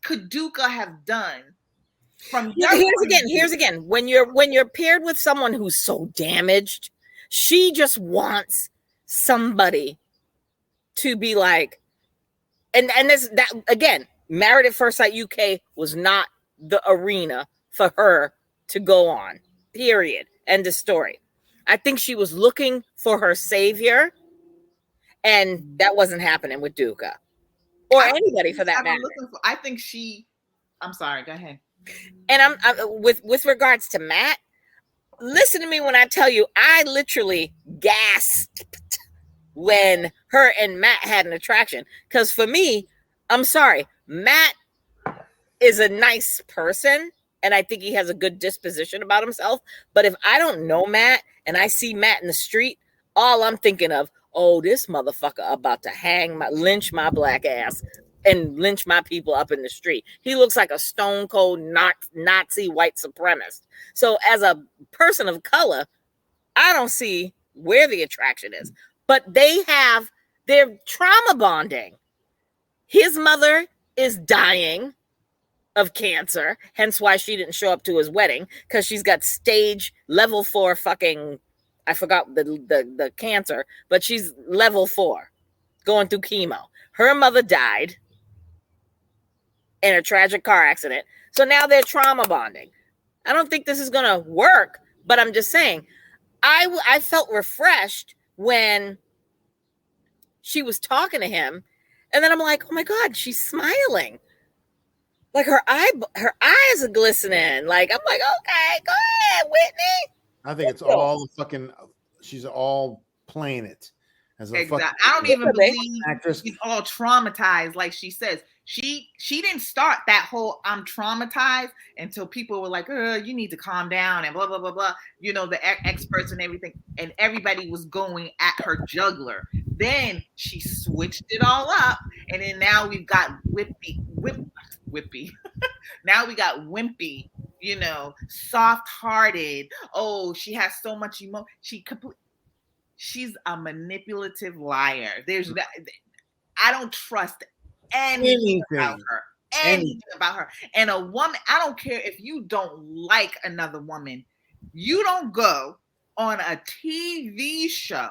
could Duka have done? Here's again. When you're paired with someone who's so damaged, she just wants somebody to be like, and this, that again, Married at First Sight UK was not the arena for her to go on. Period. End of story. I think she was looking for her savior, and that wasn't happening with Duka or anybody for that matter. I'm sorry. Go ahead. And I'm with regards to Matt, listen to me when I tell you, I literally gasped when her and Matt had an attraction. Because for me, I'm sorry, Matt is a nice person, and I think he has a good disposition about himself. But if I don't know Matt and I see Matt in the street, all I'm thinking of, oh, this motherfucker about to lynch my black ass and lynch my people up in the street. He looks like a stone cold Nazi white supremacist. So as a person of color, I don't see where the attraction is. But they're trauma bonding. His mother is dying of cancer, hence why she didn't show up to his wedding, because she's got stage level 4 fucking, I forgot the cancer, but she's level 4 going through chemo. Her mother died in a tragic car accident. So now they're trauma bonding. I don't think this is going to work, but I'm just saying, I felt refreshed when she was talking to him. And then I'm like, oh my God, she's smiling. Like her eyes are glistening. Like, I'm like, okay, go ahead, Whitney. I think it's all fucking, she's all playing it. As a exactly. I don't even believe she's all traumatized, like she says. She didn't start that whole I'm traumatized until people were like, you need to calm down and blah, blah, blah, blah. The experts and everything. And everybody was going at her juggler. Then she switched it all up. And then now we've got Whippy. Now we got Wimpy soft-hearted. Oh, she has so much emotion. She's a manipulative liar. I don't trust anything about her. Anything about her. And a woman, I don't care if you don't like another woman, you don't go on a TV show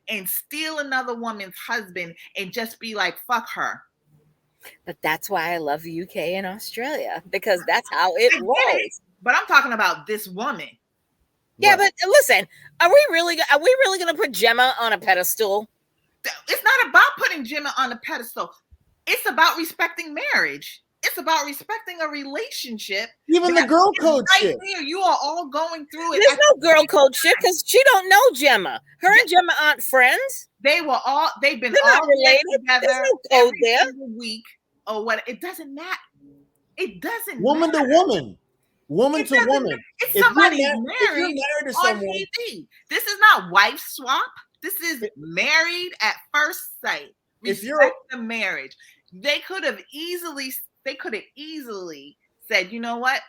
and steal another woman's husband and just be like, fuck her. But that's why I love the UK and Australia, because that's how it rolls. But I'm talking about this woman. Yeah, but listen, are we really going to put Gemma on a pedestal? It's not about putting Gemma on a pedestal. It's about respecting marriage. It's about respecting a relationship. Even the girl code shit. There, you are all going through it. There's no girl code shit because she don't know Gemma. Her and Gemma aren't friends. They've been all related together. There's no code there. Week or what? It doesn't matter. It doesn't woman matter. To woman. Woman to woman. It's somebody married to on someone. TV. This is not wife swap. This is married at first sight. Respect the marriage. They could have easily said, you know what?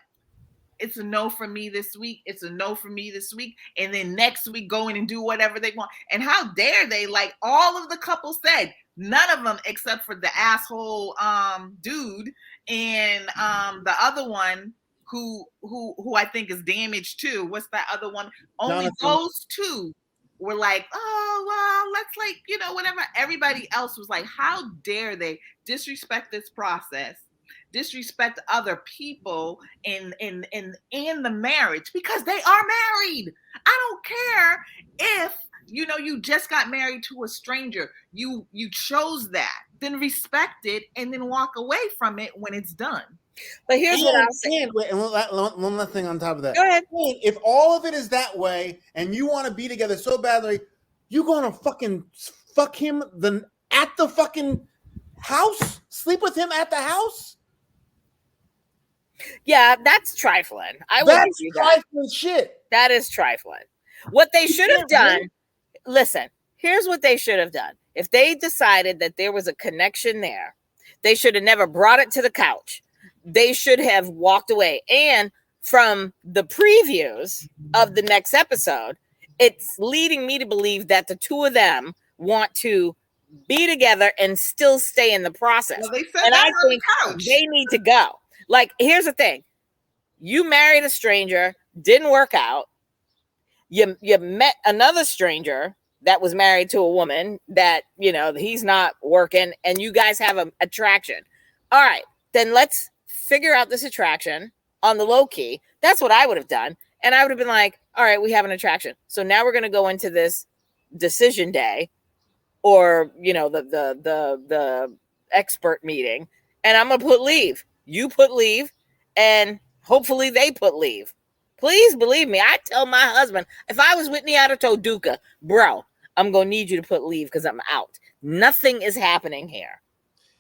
It's a no for me this week. It's a no for me this week. And then next week go in and do whatever they want. And how dare they? Like all of the couples said, none of them except for the asshole dude and the other one who I think is damaged too. What's that other one? Only those two were like, oh, well, let's whatever. Everybody else was like, how dare they disrespect this process, disrespect other people in the marriage, because they are married. I don't care if you just got married to a stranger. You chose that. Then respect it and then walk away from it when it's done. But here's what I'm saying. And one last thing on top of that. Go ahead. If all of it is that way and you want to be together so badly, you going to fucking fuck him at the fucking house? Sleep with him at the house? Yeah, that's trifling. That's trifling shit. That is trifling. What they should have done, listen, here's what they should have done. If they decided that there was a connection there, they should have never brought it to the couch. They should have walked away. And from the previews of the next episode, it's leading me to believe that the two of them want to be together and still stay in the process. Well, they said and that I on think the couch. they need to go. Like, here's the thing. You married a stranger, didn't work out. You met another stranger that was married to a woman that, he's not working, and you guys have an attraction. All right, then let's figure out this attraction on the low key. That's what I would have done. And I would have been like, all right, we have an attraction. So now we're going to go into this decision day or, the expert meeting, and I'm going to put leave. You put leave, and hopefully they put leave. Please believe me. I tell my husband, if I was Whitney Duca, bro, I'm going to need you to put leave because I'm out. Nothing is happening here.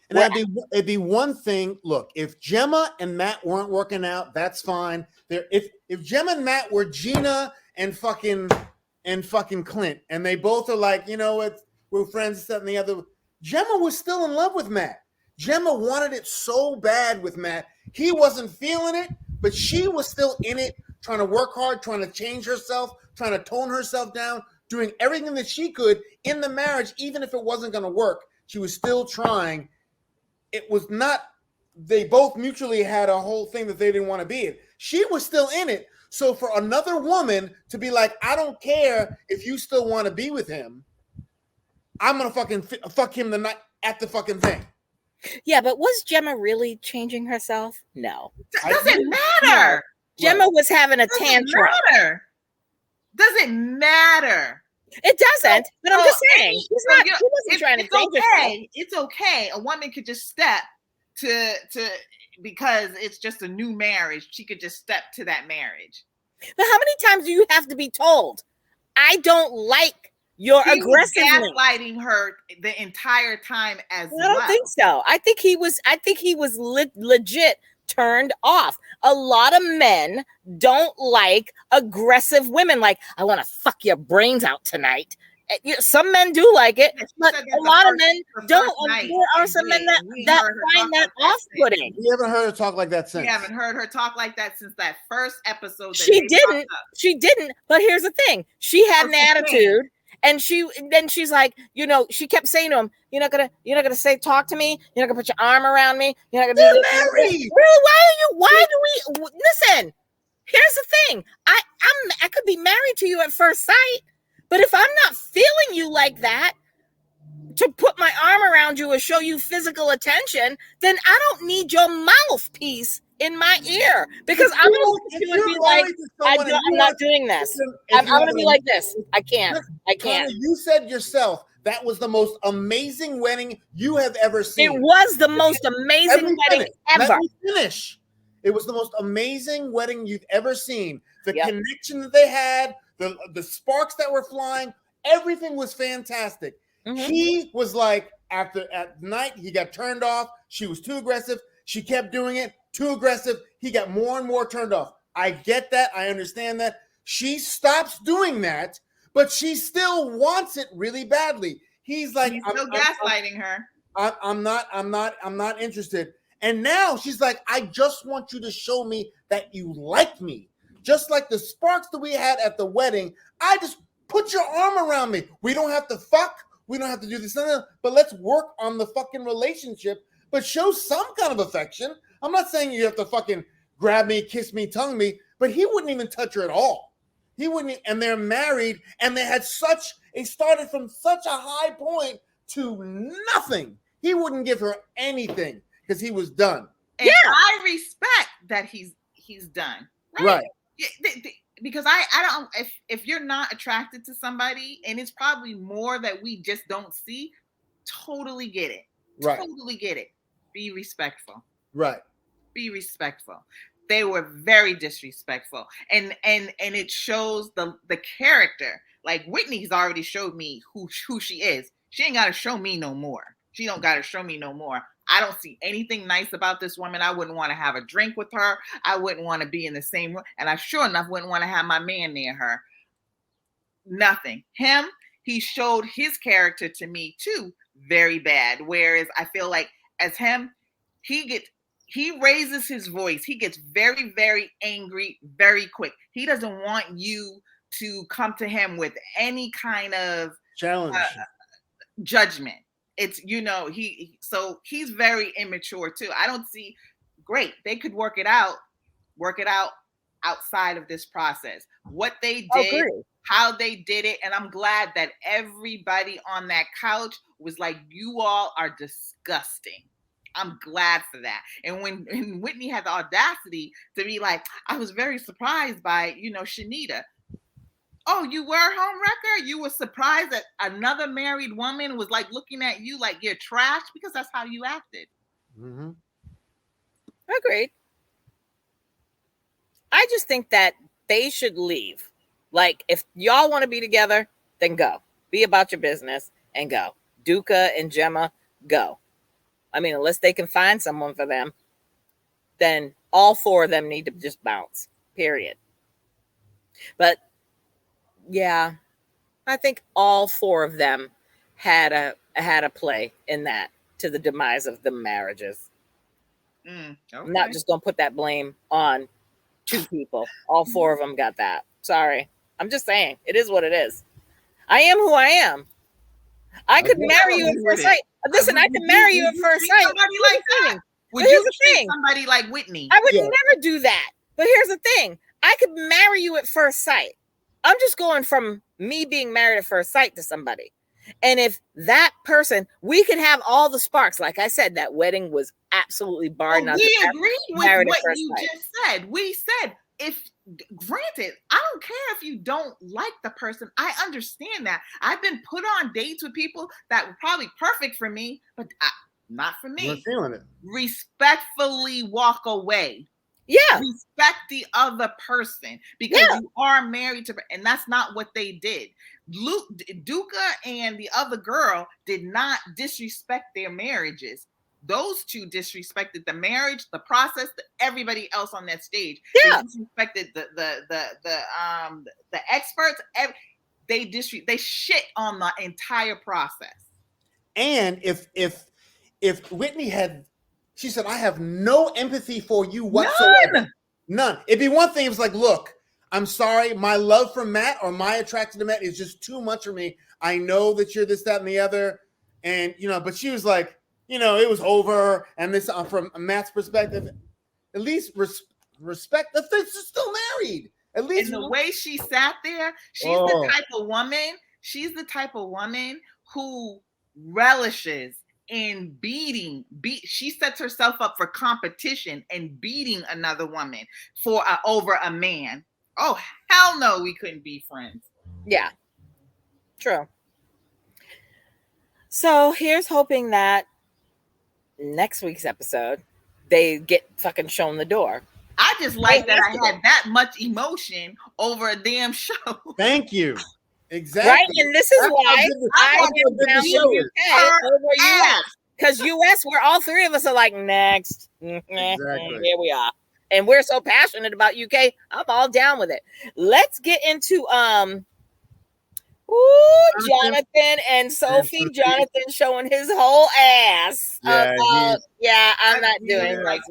And it'd be one thing. Look, if Gemma and Matt weren't working out, that's fine. If Gemma and Matt were Gina and fucking Clint, and they both are like, we're friends, that and the other. Gemma was still in love with Matt. Gemma wanted it so bad with Matt. He wasn't feeling it, but she was still in it, trying to work hard, trying to change herself, trying to tone herself down, doing everything that she could in the marriage, even if it wasn't going to work. She was still trying. It was not, they both mutually had a whole thing that they didn't want to be in. She was still in it. So for another woman to be like, I don't care if you still want to be with him, I'm going to fucking fuck him the night at the fucking thing. Yeah, but was Gemma really changing herself? No. Doesn't matter. Gemma was having a tantrum. Doesn't matter. It doesn't, but I'm just saying. She wasn't trying to change herself. It's okay. A woman could just step to because it's just a new marriage. She could just step to that marriage. But how many times do you have to be told, I don't like your aggressiveness? Gaslighting her the entire time as well. I don't think so. I think he was legit turned off. A lot of men don't like aggressive women. Like, I want to fuck your brains out tonight. Some men do like it, but a lot of men don't. Night, there are some men that find that off-putting. We haven't heard her talk like that since. We haven't heard her talk like that since that first episode. She didn't. But here's the thing: she had an attitude, and she's like, she kept saying to him, "You're not gonna talk to me. You're not gonna put your arm around me. You're not gonna do this." Married. Really? Why do we listen? Here's the thing: I could be married to you at first sight. But if I'm not feeling you like that, to put my arm around you or show you physical attention, then I don't need your mouthpiece in my ear, because I'm going to look at you and be like, I'm not doing this. I'm going to be like this. I can't. You said yourself that was the most amazing wedding you have ever seen. It was the most amazing wedding ever. Let me finish. It was the most amazing wedding you've ever seen. The connection that they had, the sparks that were flying, everything was fantastic. Mm-hmm. He was like, at night, he got turned off. She was too aggressive. She kept doing it, too aggressive. He got more and more turned off. I get that. I understand that. She stops doing that, but she still wants it really badly. He's like, he's still gaslighting her. I'm not interested. And now she's like, I just want you to show me that you like me. Just like the sparks that we had at the wedding, I just put your arm around me. We don't have to fuck. We don't have to do this, but let's work on the fucking relationship, but show some kind of affection. I'm not saying you have to fucking grab me, kiss me, tongue me, but he wouldn't even touch her at all. He wouldn't, and they're married, and they started from such a high point to nothing. He wouldn't give her anything because he was done. And I respect that he's done. Right. Because I don't, if you're not attracted to somebody, and it's probably more that we just don't see, totally get it. Right. Totally get it. Be respectful. Right. Be respectful. They were very disrespectful. And it shows the character. Like, Whitney's already showed me who she is. She ain't got to show me no more. She don't got to show me no more. I don't see anything nice about this woman. I wouldn't want to have a drink with her. I wouldn't want to be in the same room. And I sure enough wouldn't want to have my man near her. Nothing. Him, he showed his character to me too very bad. Whereas I feel like as him, he raises his voice. He gets very, very angry very quick. He doesn't want you to come to him with any kind of challenge, judgment. It's, so he's very immature too. I don't see, great. They could work it out outside of this process. What they did, how they did it. And I'm glad that everybody on that couch was like, you all are disgusting. I'm glad for that. And when Whitney had the audacity to be like, I was very surprised by, Shanita. Oh, you were homewrecker? You were surprised that another married woman was like looking at you like you're trash? Because that's how you acted. Mm-hmm. Agreed. I just think that they should leave. Like, if y'all want to be together, then go. Be about your business and go. Duca and Gemma, go. I mean, unless they can find someone for them, then all four of them need to just bounce. Period. But yeah, I think all four of them had a play in that to the demise of the marriages. Okay. I'm not just gonna put that blame on two people. All four of them got that. Sorry, I'm just saying it is what it is. I am who I am. I could marry you at first sight. Listen, I could marry you at first sight. Somebody like that. Would you treat somebody like Whitney? I would never do that. But here's the thing: I could marry you at first sight. I'm just going from me being married at first sight to somebody. And if that person, we could have all the sparks. Like I said, that wedding was absolutely bar none. We agreed with what you just said. We said, granted, I don't care if you don't like the person. I understand that. I've been put on dates with people that were probably perfect for me, but not for me. I'm not feeling it. Respectfully walk away. Yeah. Respect the other person because you are married to, and that's not what they did. Duca and the other girl did not disrespect their marriages. Those two disrespected the marriage, the process, everybody else on that stage. Yeah. They disrespected the experts. they shit on the entire process. And if Whitney had, she said, I have no empathy for you whatsoever. None. It'd be one thing. It was like, look, I'm sorry, my love for Matt or my attraction to Matt is just too much for me. I know that you're this, that, and the other, and but she was like, it was over. And this, from Matt's perspective, at least respect. They're still married. At least, and the way she sat there, she's the type of woman. She's the type of woman who relishes in beating. She sets herself up for competition and beating another woman for over a man. Oh hell no, we couldn't be friends. Yeah, true. So here's hoping that next week's episode they get fucking shown the door. I just like that I had that much emotion over a damn show. Thank you. Exactly. Right, and this is why I am down with UK over US. Because US, where all three of us are like, next. Exactly. Here we are. And we're so passionate about UK, I'm all down with it. Let's get into Jonathan and Sophie. Jonathan showing his whole ass. Yeah, I'm not doing like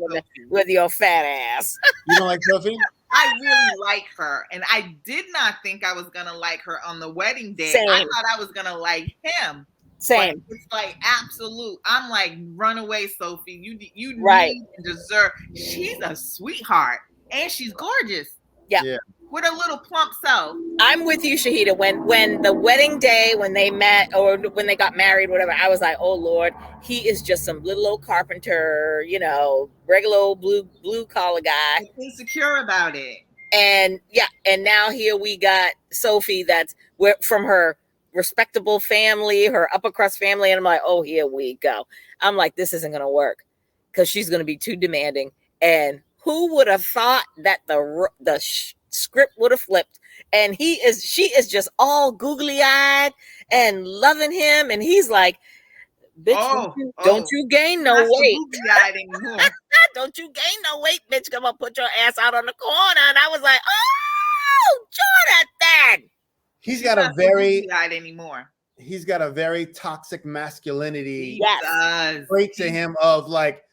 with your fat ass. You don't like Sophie? I really like her, and I did not think I was gonna like her on the wedding day. Same. I thought I was gonna like him. Same. But it's like absolute. I'm like, run away, Sophie. You right. need and deserve. She's a sweetheart, and she's gorgeous. Yeah. With a little plump self. I'm with you, Shahida. When the wedding day, when they met or when they got married, whatever, I was like, oh Lord, he is just some little old carpenter, regular old blue collar guy. Insecure about it. And now here we got Sophie that's from her respectable family, her upper crust family, and I'm like, oh, here we go. I'm like, this isn't gonna work because she's gonna be too demanding. And who would have thought that the script would have flipped, and she is just all googly-eyed and loving him, and he's like, bitch, don't you gain no weight. Don't you gain no weight, bitch. Come on, put your ass out on the corner. And I was like, oh, Jonathan. He's got a very anymore. He's got a very toxic masculinity yes. trait to him of like,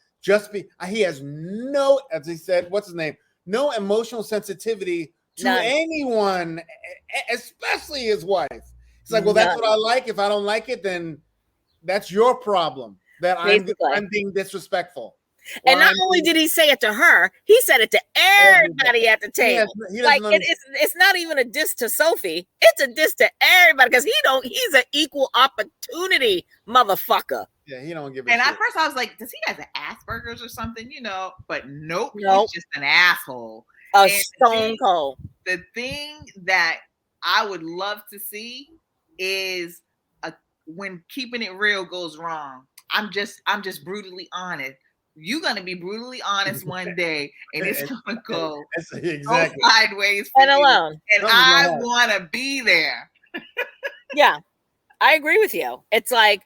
he has no, as he said, what's his name? No emotional sensitivity to anyone, especially his wife. It's like, well, that's what I like. If I don't like it, then that's your problem. That I'm being disrespectful. And not only did he say it to her, he said it to everybody at the table. It's not even a diss to Sophie. It's a diss to everybody because he's an equal opportunity motherfucker. Yeah, he don't give a shit. And shit. at first I was like, does he have Asperger's or something? But nope. He's just an asshole. Stone cold. The thing that I would love to see is when keeping it real goes wrong. I'm just brutally honest. You're gonna be brutally honest one day, and it's gonna go sideways for and alone. And I want to be there. Yeah, I agree with you. It's like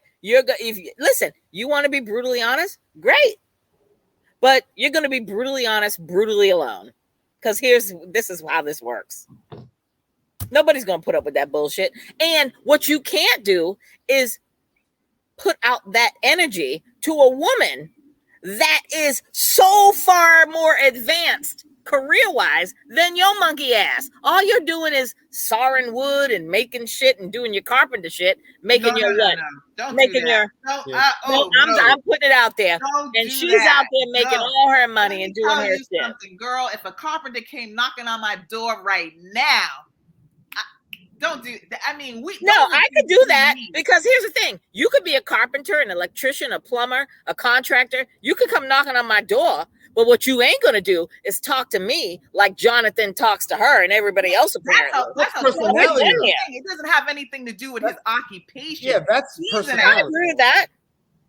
listen. You want to be brutally honest? Great, but you're gonna be brutally honest, brutally alone. Because this is how this works. Nobody's gonna put up with that bullshit. And what you can't do is put out that energy to a woman that is so far more advanced career-wise than your monkey ass. All you're doing is sawing wood and making shit and doing your carpenter shit, making your what? Don't making your I'm putting it out there. And she's out there making all her money and doing her shit. Girl, if a carpenter came knocking on my door right now, don't do that. I mean, I could do that because here's the thing. You could be a carpenter, an electrician, a plumber, a contractor. You could come knocking on my door, but what you ain't going to do is talk to me like Jonathan talks to her and everybody else apparently. That's personality. It doesn't have anything to do with his occupation. Yeah, that's personality. I agree with that.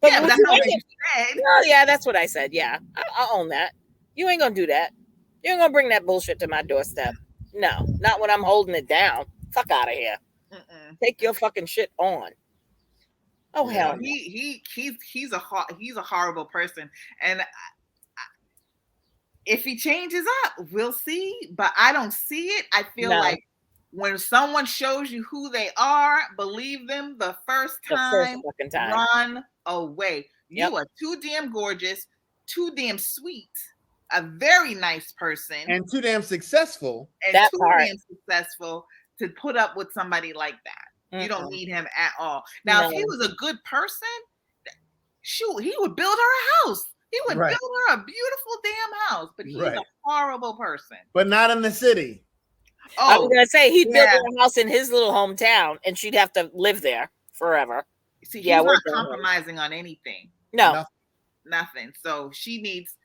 But yeah, that's what you said. Well, yeah, that's what I said. Yeah, I'll own that. You ain't going to do that. You ain't going to bring that bullshit to my doorstep. No, not when I'm holding it down. Fuck out of here. Take your fucking shit on. Oh hell no. He's a horrible person, and if he changes up, we'll see. But I don't see it. I feel like when someone shows you who they are, believe them the first fucking time. Run away. Yep. You are too damn gorgeous, too damn sweet, a very nice person, and too damn successful. and That too part. damn successful to put up with somebody like that. You don't Mm-mm. need him at all. Now, No. if he was a good person, shoot, he would build her a house. He would Right. build her a beautiful damn house. But he's Right. a horrible person. But not in the city. I was gonna say he'd build yeah. a house in his little hometown, and she'd have to live there forever. See, Yeah, he's we're not done. compromising on anything. No, Nothing. So she needs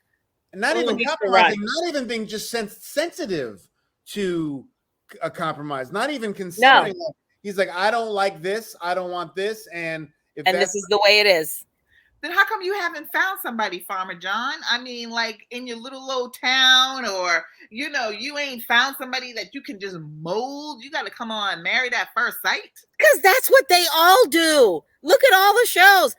Not Only even needs to compromising, not even being just sensitive to a compromise, not even considering. Like, he's like, I don't like this, I don't want this, and if and this is the way it is. then how come you haven't found somebody, Farmer John? I mean, like in your little old town, or you ain't found somebody that you can just mold. You got to come on, Married at First Sight. Because that's what they all do. Look at all the shows.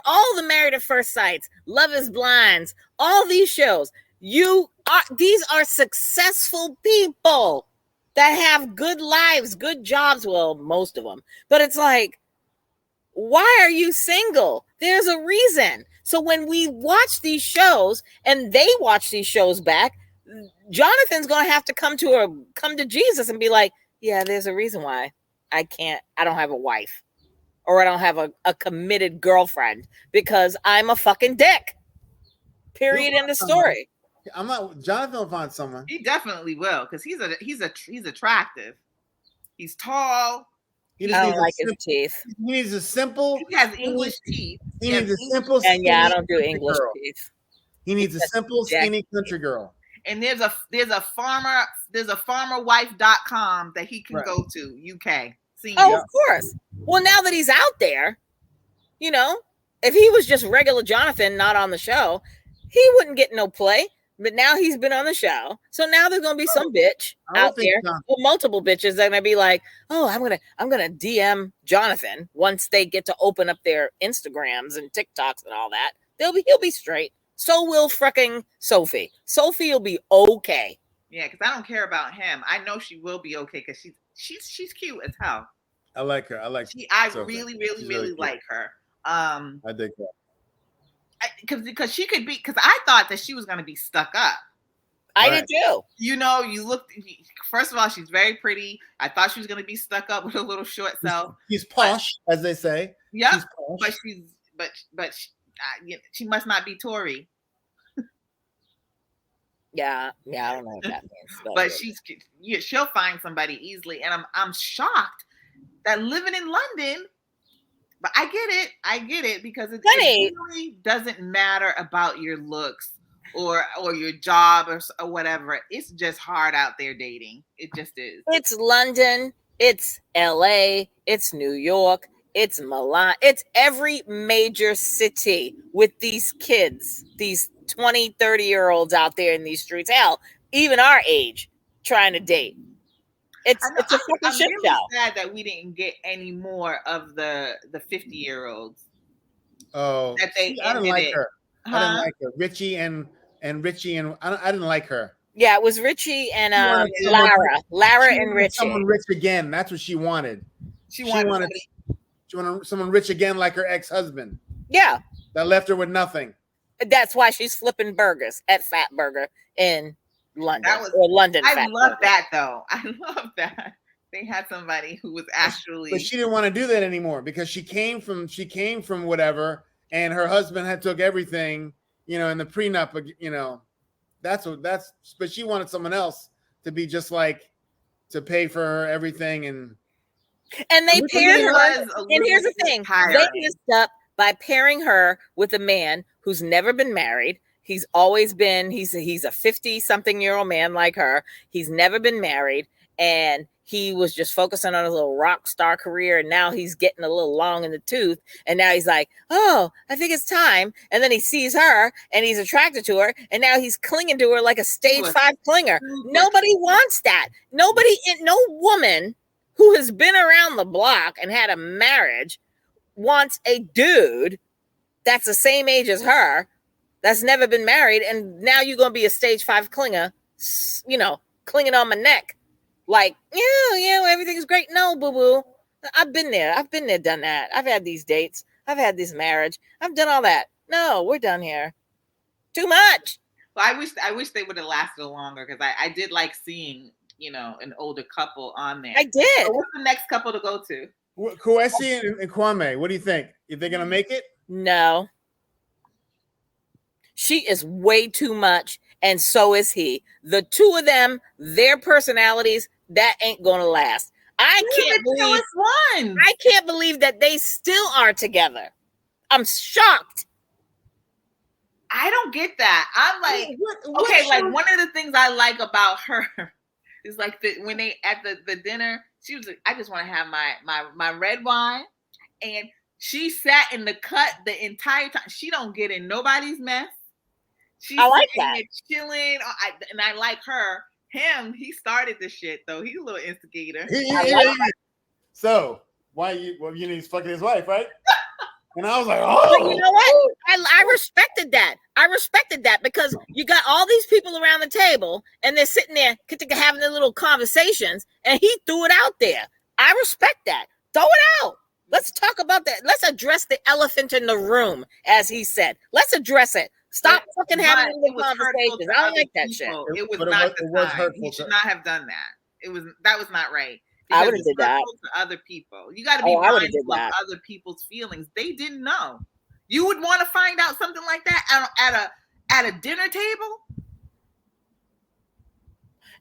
All the Married at First Sights, Love is Blind, all these shows. These are successful people that have good lives, good jobs. Well, most of them. But it's like, why are you single? There's a reason. So when we watch these shows and they watch these shows back, Jonathan's going to have to come to Jesus and be like, yeah, there's a reason why I don't have a wife, or I don't have a committed girlfriend, because I'm a fucking dick. Period. End of story. Jonathan will find someone. He definitely will, because he's attractive. He's tall. I don't like his teeth. He needs a simple. He has English teeth. He needs a simple. And I don't do English teeth. He needs a simple, skinny country girl. And there's a farmerwife.com that he can go to, UK. Of course. Well, now that he's out there, if he was just regular Jonathan, not on the show, he wouldn't get no play. But now he's been on the show, so now there's gonna be some bitch out there, or multiple bitches that might be like, "Oh, I'm gonna DM Jonathan." Once they get to open up their Instagrams and TikToks and all that, he'll be straight. So will freaking Sophie. Sophie will be okay. Yeah, because I don't care about him. I know she will be okay because she's cute as hell. I like her. I really, really, really like her. I dig that. Because she could be, because I thought that she was going to be stuck up. I did too. You looked, first of all, she's very pretty. I thought she was going to be stuck up with a little short self. She's posh, as they say. Yeah, but she must not be Tory. Yeah, I don't know what that means. But she'll find somebody easily, and I'm shocked that living in London. But I get it because it really doesn't matter about your looks or your job or whatever. It's just hard out there dating. It just is. It's London, it's LA, it's New York, it's Milan, it's every major city with these kids, these 20, 30-year-olds out there in these streets. Hell, even our age trying to date. It's a fucking shit show. I'm sad that we didn't get any more of the 50-year-olds. Oh, that I didn't like her. I didn't like her. Richie and I didn't like her. Yeah, it was Richie and Lara and Richie. Someone rich again. That's what she wanted. She wanted someone rich again, like her ex-husband. Yeah, that left her with nothing. That's why she's flipping burgers at Fat Burger in London. London. I love that though. I love that they had somebody who was actually. But she didn't want to do that anymore because she came from whatever, and her husband had took everything, in the prenup. But she wanted someone else to be just like to pay for her everything, and they paired her. And here's the thing: they messed up by pairing her with a man who's never been married. He's always been, he's a 50-something-year-old man like her. He's never been married, and he was just focusing on his little rock star career, and now he's getting a little long in the tooth, and now he's like, oh, I think it's time. And then he sees her, and he's attracted to her, and now he's clinging to her like a stage 5 clinger. Nobody wants that. No woman who has been around the block and had a marriage wants a dude that's the same age as her, that's never been married, and now you're going to be a stage 5 clinger, clinging on my neck Like, yeah, everything's great. No, boo boo. I've been there, done that. I've had these dates. I've had this marriage. I've done all that. No, we're done here. Too much. Well, I wish they would have lasted longer because I did like seeing, an older couple on there. I did. So what's the next couple to go to? Kwesi and Kwame. What do you think? Are they gonna make it? No. She is way too much, and so is he. The two of them, their personalities, that ain't gonna last. I can't believe that they still are together. I'm shocked. I don't get that. I'm like, okay, like one of the things I like about her is like when they at the dinner, she was like, I just want to have my red wine, and she sat in the cut the entire time. She don't get in nobody's mess. She's I like that. Chilling, and I like her. Him, he started the shit though. He's a little instigator. So why you? Well, he's fucking his wife, right? And I was like, oh. But you know what? I respected that. I respected that because you got all these people around the table and they're sitting there having their little conversations, and he threw it out there. I respect that. Throw it out. Let's talk about that. Let's address the elephant in the room, as he said. Let's address it. Stop fucking having little conversations. I don't like that shit. It was not the time. He should not have done that. That was not right. I would have did that to other people. You got to be mindful of other people's feelings. They didn't know. You would want to find out something like that at a dinner table?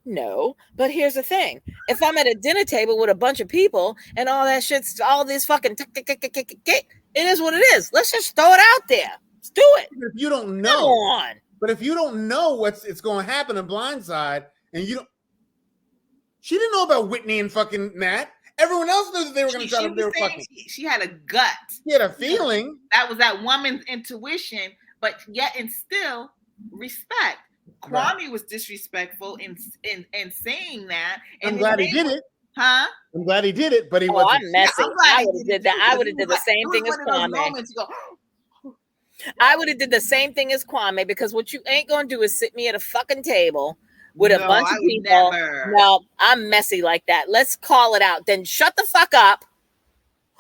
No, but here's the thing. If I'm at a dinner table with a bunch of people and all that shit's all this fucking it is what it is. Let's just throw it out there. Let's do it. If you don't know, come on. But if you don't know it's going to happen in Blindside, and you don't, she didn't know about Whitney and fucking Matt. Everyone else knew that they were going to try to do fucking. She had a gut. She had a feeling. That was that woman's intuition, but yet and still respect. Kwame was disrespectful in saying that. And I'm glad he did it. Huh? I'm glad he did it, but he wasn't. I'm messy. I would have did that. I would have did the same thing as Kwame. I would have did the same thing as Kwame, because what you ain't gonna do is sit me at a fucking table with a bunch of people. No, I'm messy like that. Let's call it out. Then shut the fuck up,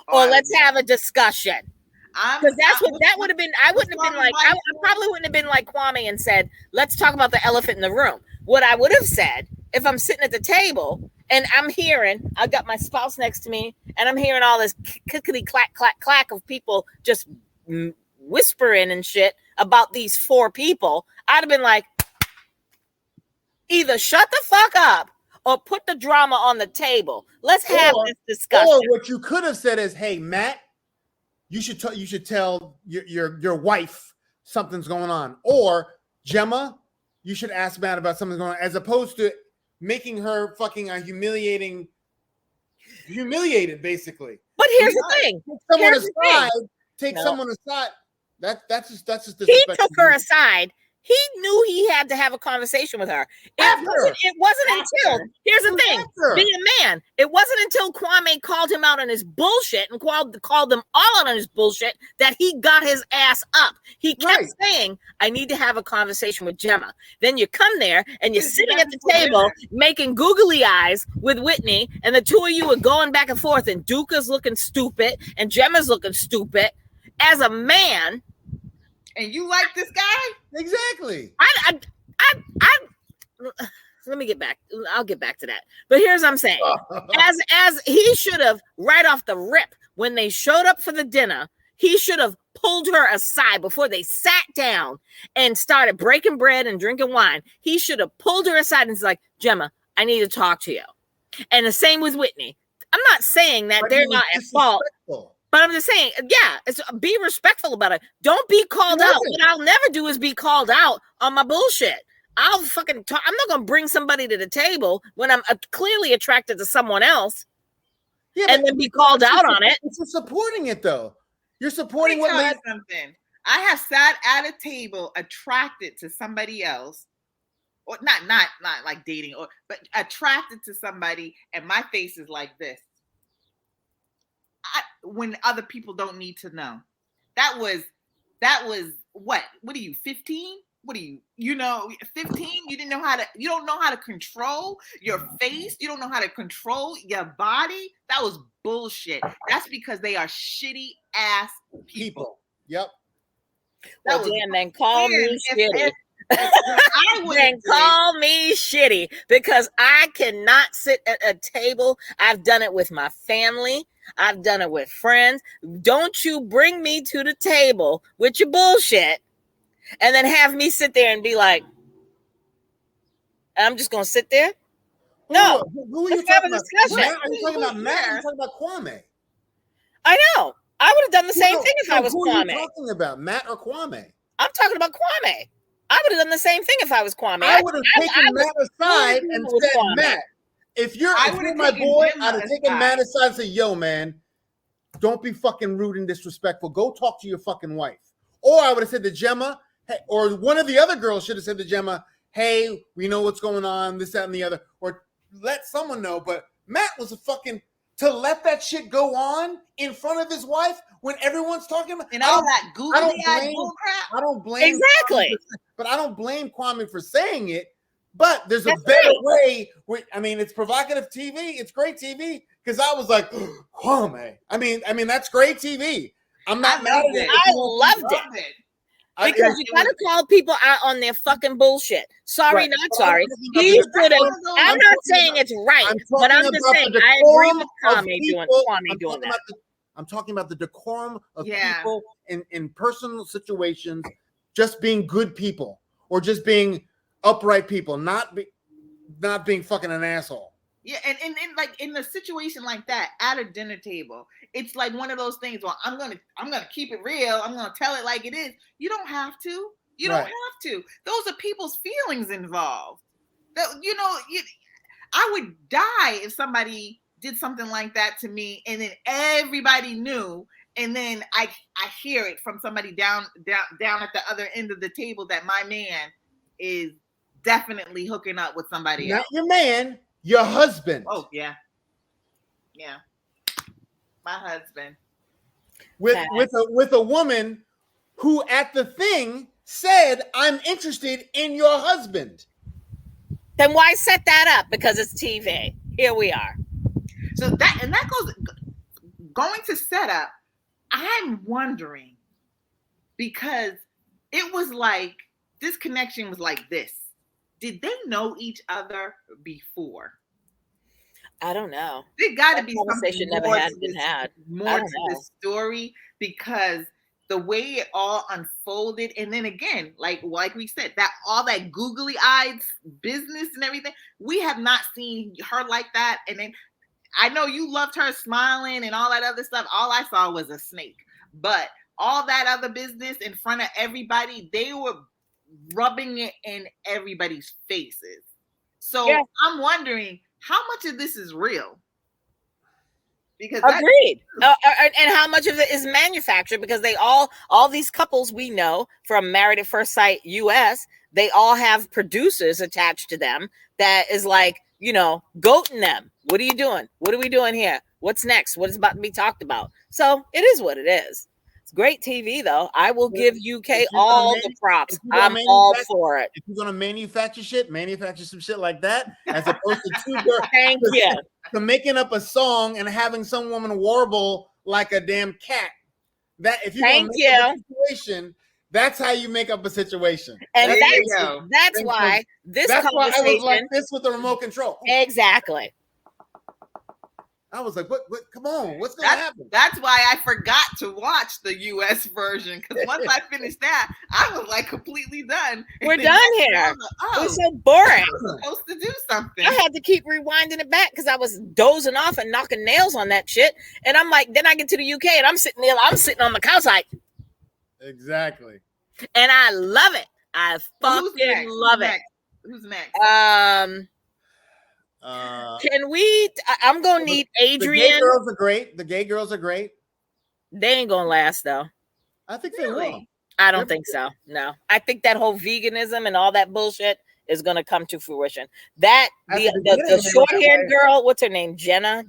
or let's have a discussion. Because that would have been. I wouldn't have been like. I probably wouldn't have been like Kwame and said, "Let's talk about the elephant in the room." What I would have said, if I'm sitting at the table and I'm hearing, I got my spouse next to me, and I'm hearing all this clickety clack clack clack of people just whispering and shit about these four people, I'd have been like, either shut the fuck up or put the drama on the table. Let's have this discussion. Or what you could have said is, "Hey, Matt, you should tell your wife something's going on," or Gemma, you should ask Matt about something going on, as opposed to making her fucking humiliated, basically. But here's the thing: take someone aside. That's just he took her aside. He knew he had to have a conversation with her. It wasn't until, here's the thing, being a man, it wasn't until Kwame called him out on his bullshit and called them all out on his bullshit that he got his ass up. He kept saying, I need to have a conversation with Gemma. Then you come there and you're sitting at the table making googly eyes with Whitney, and the two of you are going back and forth, and Duca's looking stupid and Gemma's looking stupid. As a man, and you like this guy? Exactly. Let me get back. I'll get back to that. But here's what I'm saying. As he should have, right off the rip, when they showed up for the dinner, he should have pulled her aside before they sat down and started breaking bread and drinking wine. He should have pulled her aside and was like, Gemma, I need to talk to you. And the same with Whitney. I'm not saying that they're not at fault. But I'm just saying, be respectful about it. Don't be called out. What I'll never do is be called out on my bullshit. I'll fucking talk. I'm not going to bring somebody to the table when I'm clearly attracted to someone else and then be called out on it. You're supporting it, though. You're supporting something. I have sat at a table attracted to somebody else, or not like dating, but attracted to somebody, and my face is like this. When other people don't need to know. That was what are you, 15? what are you, 15? You don't know how to control your face. You don't know how to control your body. That was bullshit. That's because they are shitty ass people. Yep. Well, damn, then call me shitty. Then call me shitty, because I cannot sit at a table. I've done it with my family. I've done it with friends. Don't you bring me to the table with your bullshit and then have me sit there and be like, I'm just going to sit there? No. Who are you talking about? Matt? Are you talking about Matt? Are you talking about Kwame? I know. I would have done the same thing if I was Kwame. Who are you talking about, Matt or Kwame? I'm talking about Kwame. I would have done the same thing if I was Kwame. I would have taken Matt aside and said, Matt, if you're my boy, I'd have taken Matt aside and said, yo, man, don't be fucking rude and disrespectful. Go talk to your fucking wife. Or I would have said to Gemma, hey, or one of the other girls should have said to Gemma, hey, we know what's going on, this, that, and the other. Or let someone know. But Matt was to let that shit go on in front of his wife when everyone's talking about, and all that googly-eyed bull crap. I don't blame exactly, but I don't blame Kwame for saying it. But there's a better way. I mean, it's provocative TV. It's great TV. Because I was like, Kwame. I mean, that's great TV. I'm not mad at it. I loved it. Because you gotta call people out on their fucking bullshit. Sorry, not sorry. He should have. I'm not saying it's right, but I'm just saying I agree with Kwame doing that. I'm talking about the decorum of people in personal situations, just being good people or just being upright people, not being fucking an asshole. Yeah, and like in a situation like that at a dinner table, it's like one of those things. Well, I'm gonna keep it real. I'm gonna tell it like it is. You don't have to. You don't have to. Those are people's feelings involved. I would die if somebody did something like that to me, and then everybody knew, and then I hear it from somebody down at the other end of the table that my man is definitely hooking up with somebody else. Not your man. Your husband. Oh, yeah. Yeah. My husband. With a woman who at the thing said, I'm interested in your husband. Then why set that up? Because it's TV. Here we are. So that goes going to set up. I'm wondering, because it was like this connection was like this. Did they know each other before? I don't know. There got to be conversation never had been had. More to this story, because the way it all unfolded, and then again, like we said, that all that googly-eyed business and everything, we have not seen her like that. And then I know you loved her smiling and all that other stuff. All I saw was a snake, but all that other business in front of everybody, they were rubbing it in everybody's faces. So I'm wondering how much of this is real. Because agreed. And how much of it is manufactured? Because they all these couples we know from Married at First Sight US, they all have producers attached to them that is like, goating them. What are you doing? What are we doing here? What's next? What is about to be talked about? So it is what it is. Great TV, though. I will give UK all the props. I'm all for it. If you're gonna manufacture some shit like that, as opposed to two girls. Thank you. To making up a song and having some woman warble like a damn cat. That if you're gonna make up a situation, that's how you make up a situation. And that's why this conversation. Why I was like this with the remote control. Exactly. I was like, what? Come on, what's going to happen? That's why I forgot to watch the US version, because once I finished that, I was like completely done. We're done here. It was so boring. I was supposed to do something. I had to keep rewinding it back because I was dozing off and knocking nails on that shit. And I'm like, then I get to the UK and I'm sitting on the couch like. Exactly. And I love it. I fucking love it. Who's next? Can we? I'm gonna need Adrian. The gay girls are great. The gay girls are great. They ain't gonna last though. I think they will. I don't think so. No, I think that whole veganism and all that bullshit is gonna come to fruition. That the short-haired girl, what's her name? Jenna.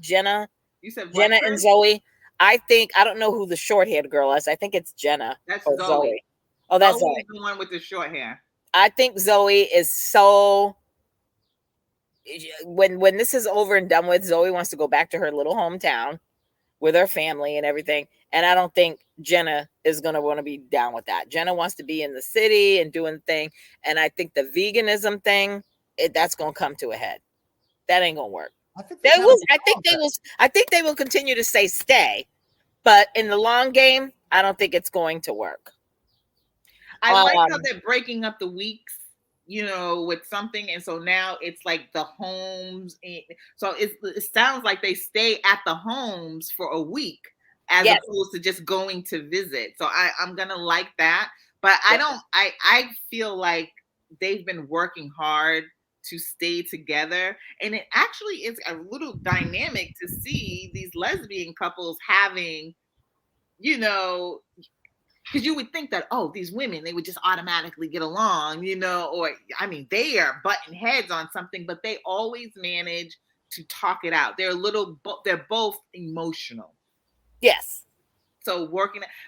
You said Jenna and Zoe. I don't know who the short-haired girl is. I think it's Jenna. That's or Zoe. Oh, that's Zoe. The one with the short hair. I think Zoe is so. When this is over and done with, Zoe wants to go back to her little hometown with her family and everything. And I don't think Jenna is going to want to be down with that. Jenna wants to be in the city and doing the thing. And I think the veganism thing, that's going to come to a head. That ain't going to work. I think they will continue to say stay, but in the long game, I don't think it's going to work. I like how they're breaking up the weeks, with something, and so now it's like the homes. So it sounds like they stay at the homes for a week as opposed to just going to visit. So I'm gonna like that, but I feel like they've been working hard to stay together, and it actually is a little dynamic to see these lesbian couples having, because you would think that, these women, they would just automatically get along, or they are butting heads on something, but they always manage to talk it out. They're both emotional. Yes. So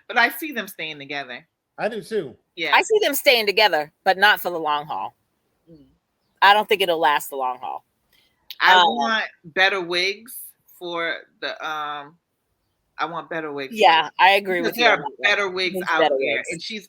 but I see them staying together. I do too. Yeah. I see them staying together, but not for the long haul. I don't think it'll last the long haul. I want better wigs for the I want better wigs. Yeah, I agree with you. There are better wigs out there, and she's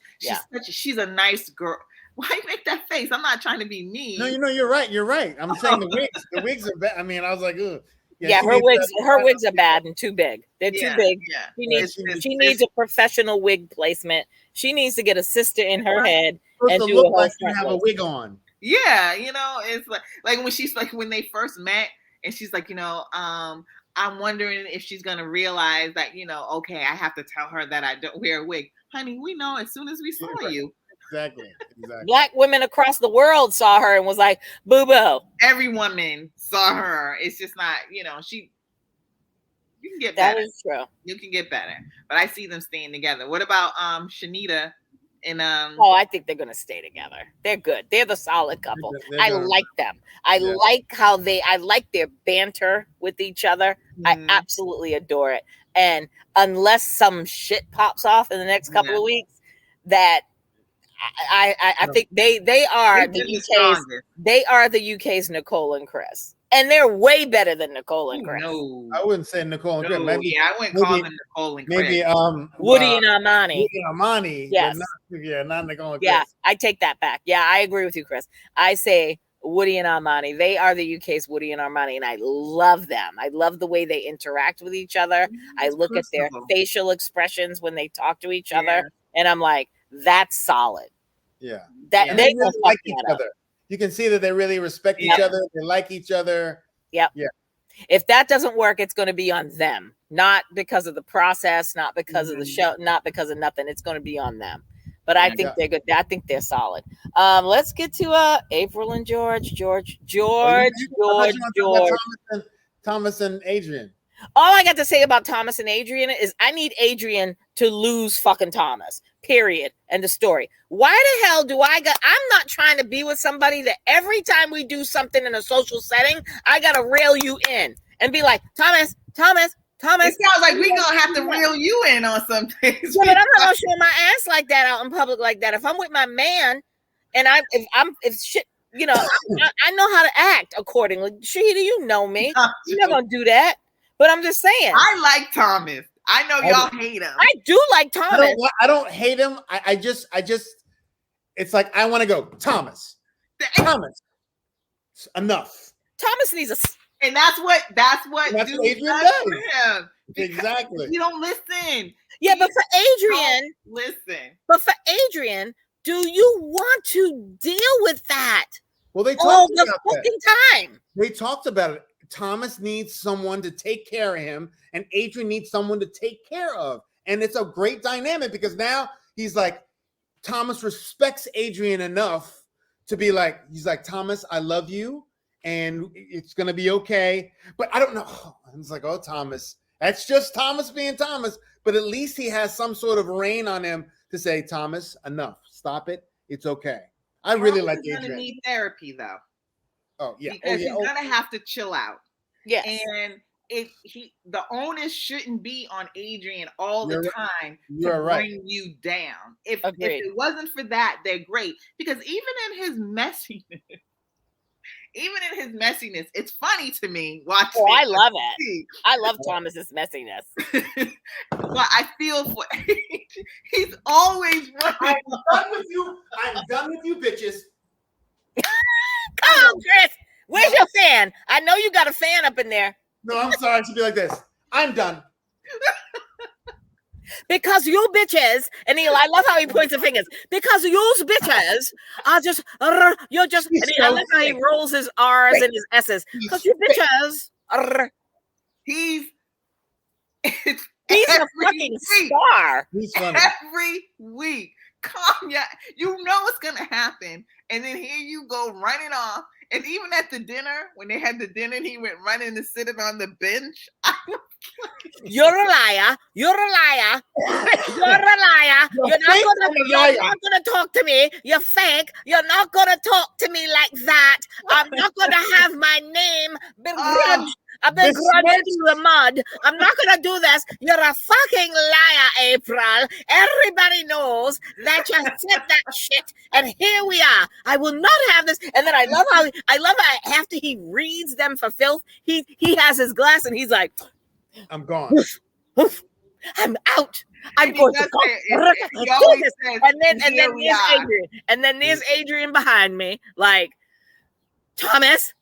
a nice girl. Why you make that face? I'm not trying to be mean. No, you're right. You're right. I'm saying the wigs are bad. I mean, I was like, ugh. Yeah, her wigs are bad and too big. They're too big. Yeah. She needs a professional wig placement. She needs to get a sister in her head and do look like you have a wig on. Yeah, it's like when she's like when they first met, and she's like, I'm wondering if she's going to realize that, okay, I have to tell her that I don't wear a wig. Honey, we know as soon as we saw you. Exactly. Black women across the world saw her and was like, boo-boo. Every woman saw her. It's just not, you can get better. That is true. You can get better. But I see them staying together. What about Shanita? And I think they're gonna stay together. They're good. They're the solid couple. I like them. I like their banter with each other. I absolutely adore it. And unless some shit pops off in the next couple of weeks, that I think they are the UK's Nicole and Chris. And they're way better than Nicole and Chris. No. I wouldn't say Nicole and Chris. I wouldn't call them Nicole and Chris. Maybe Woody and Armani. Woody and Armani. Yes. Not Nicole and Chris. Yeah, I take that back. Yeah, I agree with you, Chris. I say Woody and Armani. They are the UK's Woody and Armani, and I love them. I love the way they interact with each other. I look at their facial expressions when they talk to each other, and I'm like, that's solid. Yeah. They really like each other. You can see that they really respect each other. They like each other. Yep. Yeah. If that doesn't work, it's going to be on them, not because of the process, not because of the show, not because of nothing. It's going to be on them. But I think they're good. I think they're solid. Let's get to April and George. Thomas and Adrian. All I got to say about Thomas and Adrian is I need Adrian to lose fucking Thomas. Period. End of story. Why the hell do I'm not trying to be with somebody that every time we do something in a social setting, I gotta rail you in and be like, Thomas. It sounds like we're gonna have to reel you in on something. Yeah, but I'm not gonna show my ass like that out in public like that. If I'm with my man and I know how to act accordingly. Shahida, you know me. You're not gonna do that. But I'm just saying. I like Thomas. I know y'all hate him. I do like Thomas. I don't hate him. I just it's like I want to go, Thomas. Enough. Thomas needs a and that's what Adrian does for him. Exactly. You don't listen. Yeah, but for Adrian, listen. But for Adrian, do you want to deal with that? Well, they talked about the fucking time. They talked about it. Thomas needs someone to take care of him, and Adrian needs someone to take care of. And it's a great dynamic because now he's like, Thomas respects Adrian enough to be like, he's like, Thomas, I love you, and it's going to be okay. But I don't know. It's like, oh, Thomas. That's just Thomas being Thomas. But at least he has some sort of rein on him to say, Thomas, enough. Stop it. It's okay. I really like Adrian. He's going to need therapy, though. Oh, yeah. Because he's going to have to chill out. Yes. And the onus shouldn't be on Adrian all the time You're to right. bring you down. If Agreed. it wasn't for that, they're great. Because even in his messiness, it's funny to me watching. Oh, I love it. I love Thomas's messiness. But I feel for he's always running. I'm done with you. I'm done with you, bitches. Come on, Chris. Where's your fan? I know you got a fan up in there. No, I'm sorry. It should be like this. I'm done. Because you bitches, and I love how he points the fingers. Because you bitches are just, you're just, and I love how he rolls his R's and his S's. Because you bitches, he's a fucking star. He's funny. Every week. Kanye, you know what's gonna happen. And then here you go running off. And even at the dinner, when they had the dinner, and he went running to sit on the bench. You're a liar. You're a liar. You're a liar. You're not gonna talk to me. You're fake. You're not gonna talk to me like that. I'm not gonna have my name begrudged. I've been grudged to the mud. I'm not gonna do this. You're a fucking liar, April. Everybody knows that you said that shit, and here we are. I will not have this. And then I love how after he reads them for filth, he has his glass and he's like, I'm gone. I'm out. I'm going to go. And then there's Adrian behind me, like, Thomas.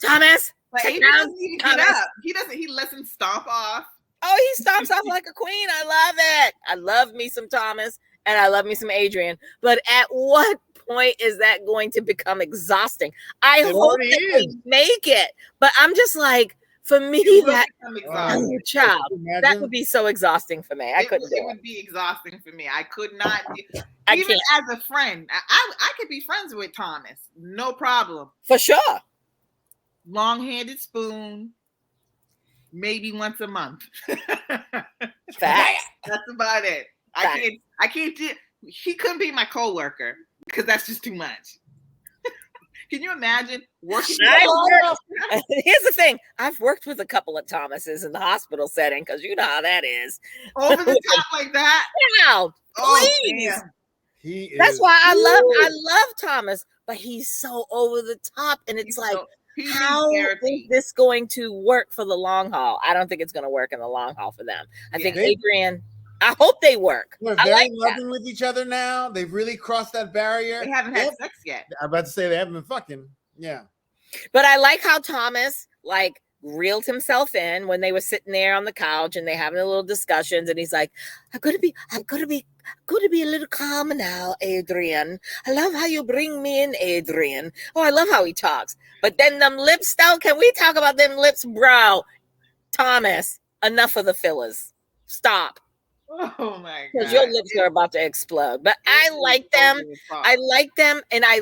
But he doesn't even get up. He lets him stomp off. Oh, he stomps off like a queen. I love it. I love me some Thomas and I love me some Adrian. But at what point is that going to become exhausting? I hope that they make it. But I'm just like, for me, that child, that would be so exhausting for me. I couldn't do it. It would be exhausting for me. I could not. I even can't. As a friend, I could be friends with Thomas. No problem. For sure. Long-handed spoon, maybe once a month. Facts. That's about it. Facts. I can't do. He couldn't be my coworker because that's just too much. Can you imagine working? Here's the thing. I've worked with a couple of Thomases in the hospital setting because you know how that is. Over the top like that? Wow. Please. That's why I love Thomas, but he's so over the top. And it's like, how is this going to work for the long haul? I don't think it's going to work in the long haul for them. I think Adrian, I hope they work. They're very loving with each other now. They've really crossed that barrier. They haven't had sex yet. I'm about to say they haven't been fucking. Yeah. But I like how Thomas reeled himself in when they were sitting there on the couch and they having a little discussions, and he's like, I'm gonna be a little calmer now, Adrian. I love how you bring me in, Adrian. Oh, I love how he talks. But then them lips, though, can we talk about them lips, bro? Thomas, enough of the fillers. Stop. Oh my god. Because your lips are about to explode. But I like them. I like them, and I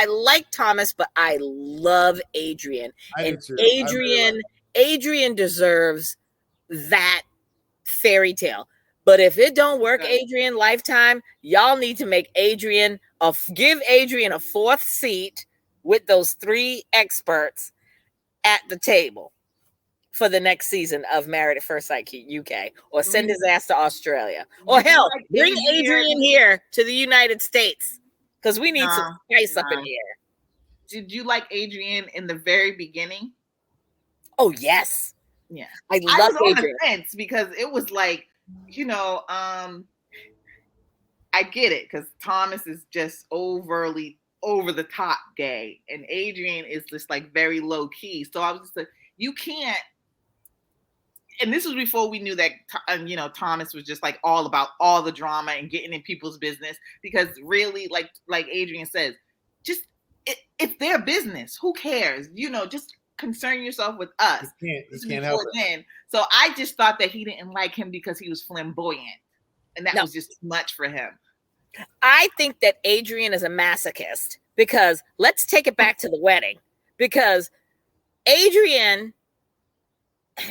like Thomas, but I love Adrian. And Adrian deserves that fairy tale. But if it don't work, Adrian Lifetime, y'all need to make give Adrian a fourth seat with those 3 experts at the table for the next season of Married at First Sight UK, or send his ass to Australia, or hell, bring Adrian here to the United States because we need some spice up in here. Did you like Adrian in the very beginning? Oh yes, yeah. I love Adrian. On the fence because it was like, I get it because Thomas is just overly over the top gay, and Adrian is just like very low key. So I was just like, you can't. And this was before we knew that, Thomas was just like all about all the drama and getting in people's business. Because really, like Adrian says, just it's their business. Who cares? Just concern yourself with us. You can't help it. So I just thought that he didn't like him because he was flamboyant, and that was just too much for him. I think that Adrian is a masochist because let's take it back to the wedding. Because Adrian.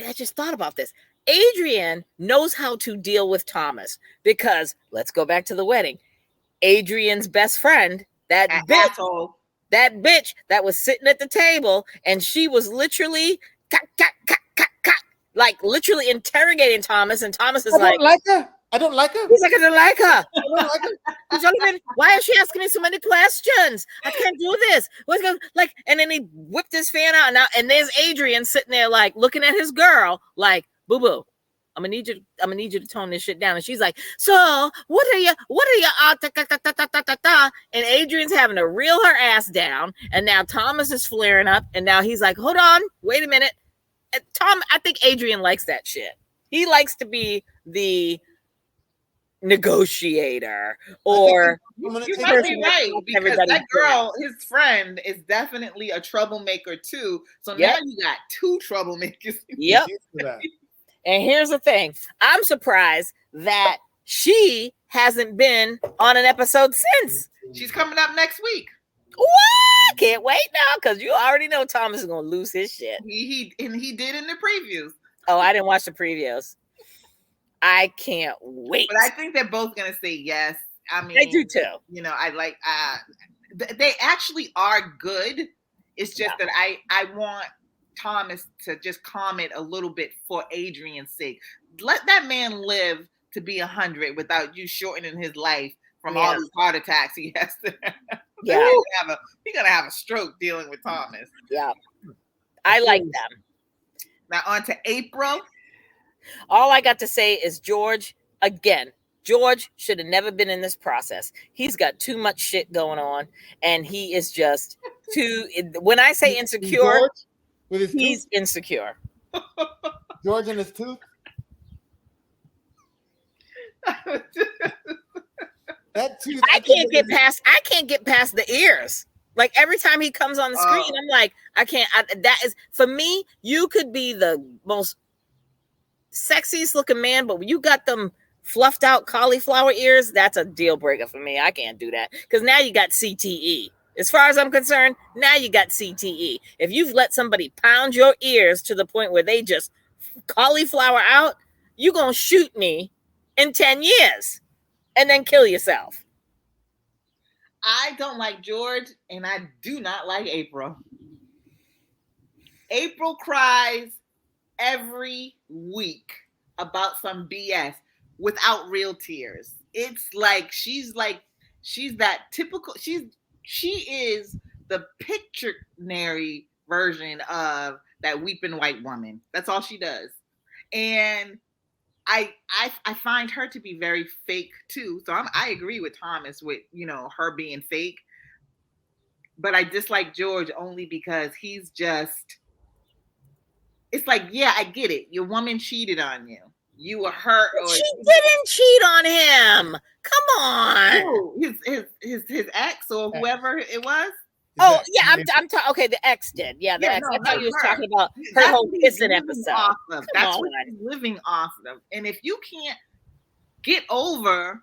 I just thought about this. Adrian knows how to deal with Thomas because let's go back to the wedding. Adrian's best friend, that bitch that was sitting at the table, and she was literally like literally interrogating Thomas, and Thomas is I don't like her. I don't like her. He's like, I don't like her. I don't like her. He's only been, why is she asking me so many questions? I can't do this. What's going like? And then he whipped his fan out, and there's Adrian sitting there like looking at his girl, like, boo boo. I'm gonna need you to tone this shit down. And she's like, so what are you and Adrian's having to reel her ass down, and now Thomas is flaring up, and now he's like, hold on, wait a minute. And I think Adrian likes that shit. He likes to be the negotiator, or you might be right, because that girl, his friend, is definitely a troublemaker too. So now you got two troublemakers. Yep. And here's the thing. I'm surprised that she hasn't been on an episode since. She's coming up next week. What? Can't wait now, because you already know Thomas is going to lose his shit. He did in the previews. Oh, I didn't watch the previews. I can't wait. But I think they're both going to say yes. I mean, I do too. You know, I like, they actually are good. It's just that I want Thomas to just comment a little bit for Adrian's sake. Let that man live to be 100 without you shortening his life from all these heart attacks he has to have. Yeah. He's gonna have a stroke dealing with Thomas. Yeah. I like them. Now on to April. All I got to say is George should have never been in this process. He's got too much shit going on, and he is just too, when I say insecure, George, with his he's tooth? insecure. George and his tooth. That tooth. I can't get past the ears. Like every time he comes on the screen, I'm like, I can't. That is, for me, you could be the most sexiest looking man, but when you got them fluffed out cauliflower ears, that's a deal breaker for me. I can't do that, because now you got CTE. As far as I'm concerned, now you got CTE. If you've let somebody pound your ears to the point where they just cauliflower out, you're going to shoot me in 10 years and then kill yourself. I don't like George, and I do not like April. April cries every week about some BS without real tears. It's like she's that typical, she is the pictionary version of that weeping white woman. That's all she does. And I find her to be very fake too. So I agree with Thomas with, you know, her being fake. But I dislike George only because he's just, it's like, yeah, I get it. Your woman cheated on you. You were hurt. Or she didn't cheat on him. Come on. Who? His ex or whoever it was. Oh yeah, I'm talking. Okay, the ex did. Yeah, the ex. I thought you was talking about her whole kissing episode. That's what she's living off of. And if you can't get over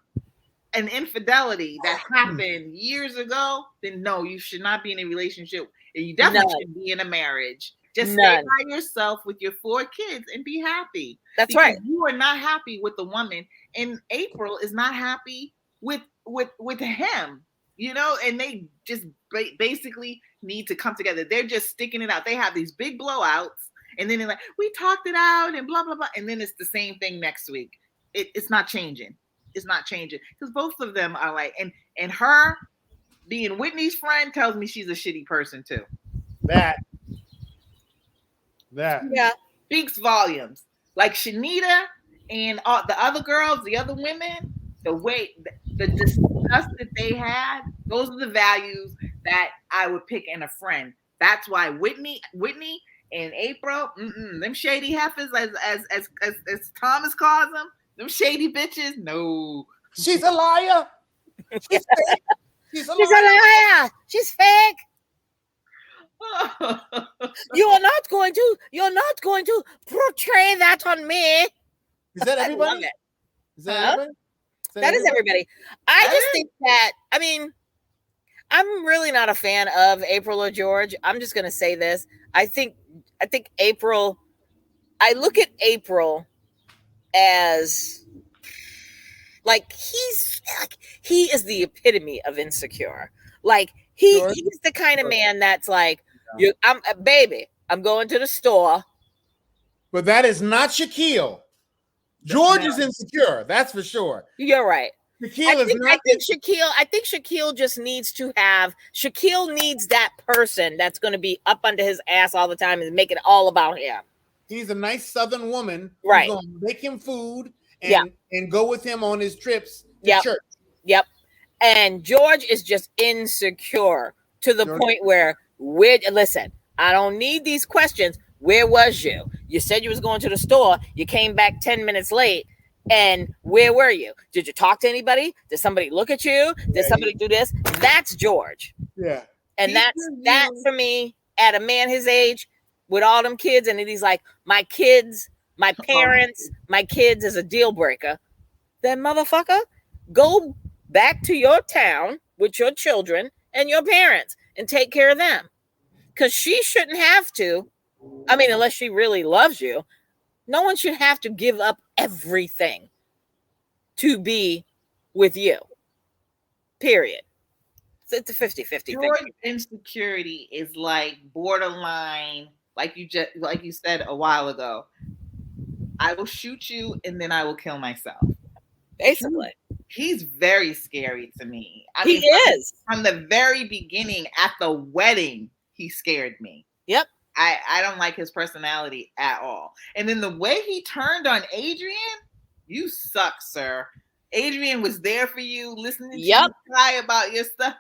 an infidelity that happened years ago, then no, you should not be in a relationship. And you definitely should be in a marriage. Just stay by yourself with your 4 kids and be happy. That's right. You are not happy with the woman, and April is not happy with him. You know, and they just basically need to come together. They're just sticking it out. They have these big blowouts, and then they're like, we talked it out and blah, blah, blah. And then it's the same thing next week. It's not changing. It's not changing. Because both of them are like, and her being Whitney's friend tells me she's a shitty person too. That. Yeah. Speaks volumes. Like Shanita and the other girls, the other women, the way, the disgust that they had, those are the values that I would pick in a friend. That's why Whitney and April, them shady heifers, as Thomas calls them shady bitches. No, she's a liar. She's fake. She's a liar. She's fake. You're not going to portray that on me. Is that everybody? Is that everybody? That is everybody. I just think that, I mean, I'm really not a fan of April or George. I'm just going to say this. I think April, I look at April as like, he is the epitome of insecure. Like he's the kind of man that's like, I'm going to the store But that is not Shaquille. George is insecure. That's for sure. You're right. Shaquille I think Shaquille just needs to have. Shaquille needs that person that's going to be up under his ass all the time and make it all about him. He's a nice Southern woman. Right. Who's going to make him food and go with him on his trips to church. Yep. And George is just insecure to the point where, listen, I don't need these questions. Where was you? You said you was going to the store. You came back 10 minutes late. And where were you? Did you talk to anybody? Did somebody look at you? Did somebody do this? That's George. Yeah. And that for me, at a man his age, with all them kids, and he's like, my kids, my parents, my kids is a deal breaker. Then motherfucker, go back to your town with your children and your parents and take care of them. Because she shouldn't have to. I mean, unless she really loves you, no one should have to give up everything to be with you. Period. So it's a 50-50 thing. George insecurity is like borderline, like you said a while ago. I will shoot you and then I will kill myself. Basically. He's very scary to me. He is. From the very beginning at the wedding, he scared me. Yep. I don't like his personality at all. And then the way he turned on Adrian, you suck, sir. Adrian was there for you, listening to you cry about your stuff.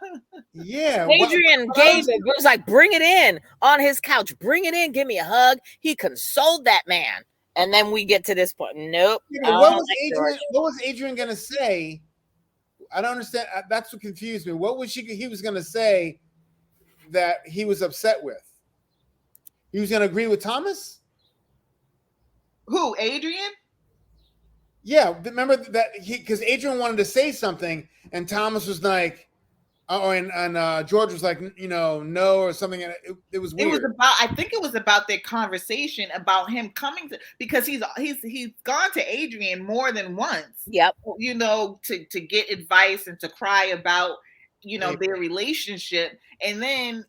Yeah. Adrian gave it. It was like, bring it in on his couch. Bring it in. Give me a hug. He consoled that man. And then we get to this point. Nope. Yeah, what was Adrian going to say? I don't understand. That's what confused me. What was he was going to say that he was upset with? He was going to agree with Thomas? Who, Adrian? Yeah, remember that because Adrian wanted to say something, and Thomas was like, and George was like, no, or something. And it was weird. I think it was about their conversation about him coming to, because he's gone to Adrian more than once. Yep. To get advice and to cry about their relationship. And then,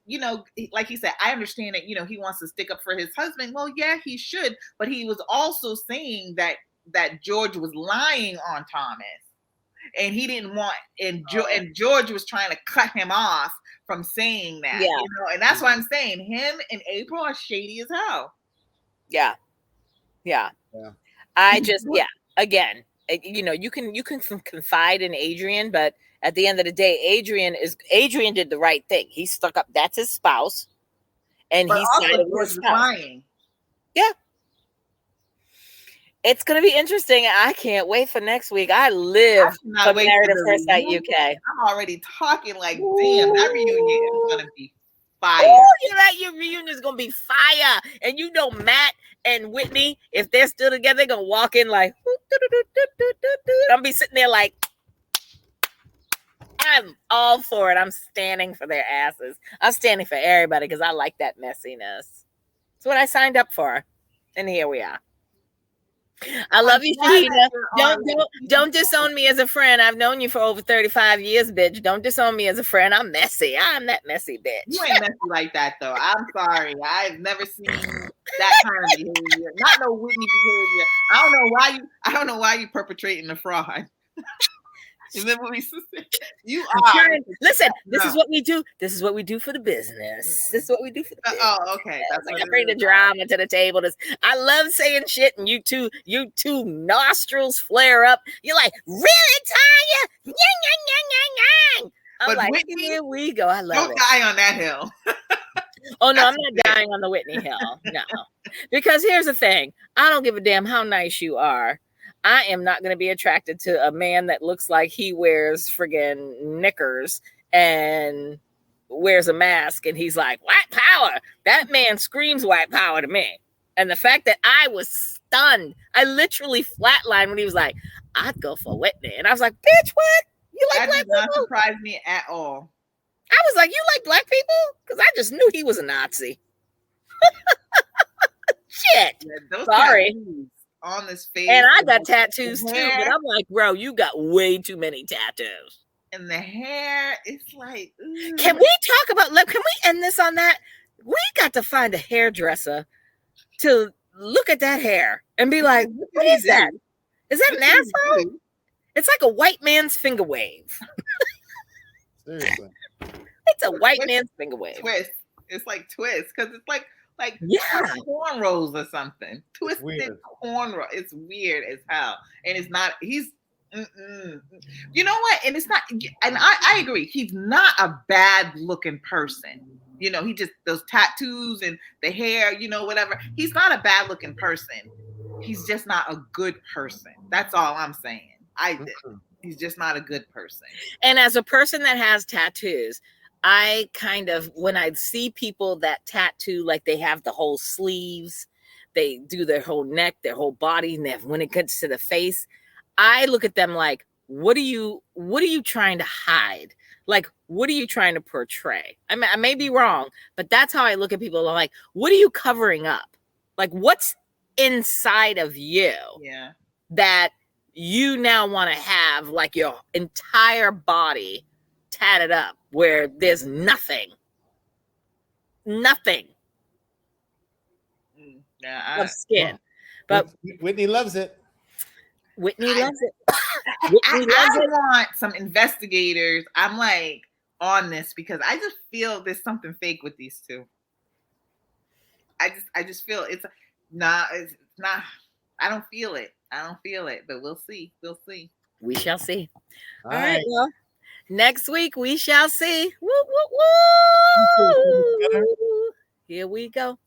like he said, I understand that, he wants to stick up for his husband. Well, yeah, he should. But he was also saying that George was lying on Thomas. And he didn't want, and George was trying to cut him off from saying that. Yeah. And that's why I'm saying him and April are shady as hell. Yeah. Yeah. I just, again, you can confide in Adrian, but at the end of the day, Adrian did the right thing. He stuck up. That's his spouse, and he sided with his spouse. Yeah, it's gonna be interesting. I can't wait for next week. I live for Married at First Sight UK. I'm already talking like, damn, that reunion is gonna be fire. Your reunion is gonna be fire, and Matt and Whitney, if they're still together, they're gonna walk in like, I'm be sitting there like, I'm all for it. I'm standing for their asses. I'm standing for everybody because I like that messiness. It's what I signed up for, and here we are. I love you, Shahida. Don't disown me as a friend. I've known you for over 35 years, bitch. Don't disown me as a friend. I'm messy. I'm that messy bitch. You ain't messy like that, though. I'm sorry. I've never seen that kind of behavior. Not no Whitney behavior. I don't know why you perpetrating the fraud. You are. Listen, this is what we do. This is what we do for the business. This is what we do for the business. Oh, okay. That's like I bring the drama to the table. I love saying shit, and you two nostrils flare up. You're like, really, Tanya? Yang, yang, yang, yang, yang. I'm but like, Whitney, here we go. I love it. Don't die on that hill. Oh, no, I'm not dying on the Whitney Hill. No. Because here's the thing. I don't give a damn how nice you are. I am not going to be attracted to a man that looks like he wears friggin' knickers and wears a mask and he's like, white power. That man screams white power to me. And the fact that I was stunned, I literally flatlined when he was like, I'd go for Whitney. And I was like, bitch, what? You like black people? That did not surprise me at all. I was like, you like black people? Because I just knew he was a Nazi. Shit. Yeah, sorry. On this face. And I got tattoos too, but I'm like, bro, you got way too many tattoos. And the hair, it's like, ooh. Can we end this on that? We got to find a hairdresser to look at that hair and be like, what is that? Is that an afro? It's like a white man's finger wave. Seriously. It's a white man's finger wave. Twist. It's like twist because it's like cornrows or something. Twisted cornrow. It's weird as hell, and it's not. He's. You know what? And it's not. And I agree. He's not a bad looking person. You know, he just those tattoos and the hair. You know, whatever. He's not a bad looking person. He's just not a good person. That's all I'm saying. He's just not a good person. And as a person that has tattoos, I kind of, when I see people that tattoo, like they have the whole sleeves, they do their whole neck, their whole body, and when it gets to the face, I look at them like, what are you trying to hide? Like, what are you trying to portray? I may be wrong, but that's how I look at people. I'm like, what are you covering up? Like, what's inside of you that you now want to have like your entire body tatted up where there's nothing of skin. But Whitney loves it. Whitney loves it. I want some investigators. I'm like on this because I just feel there's something fake with these two. I just feel it's not. I don't feel it. But we'll see. We shall see. All right. Well, next week we shall see. Woo, woo, woo. Here we go.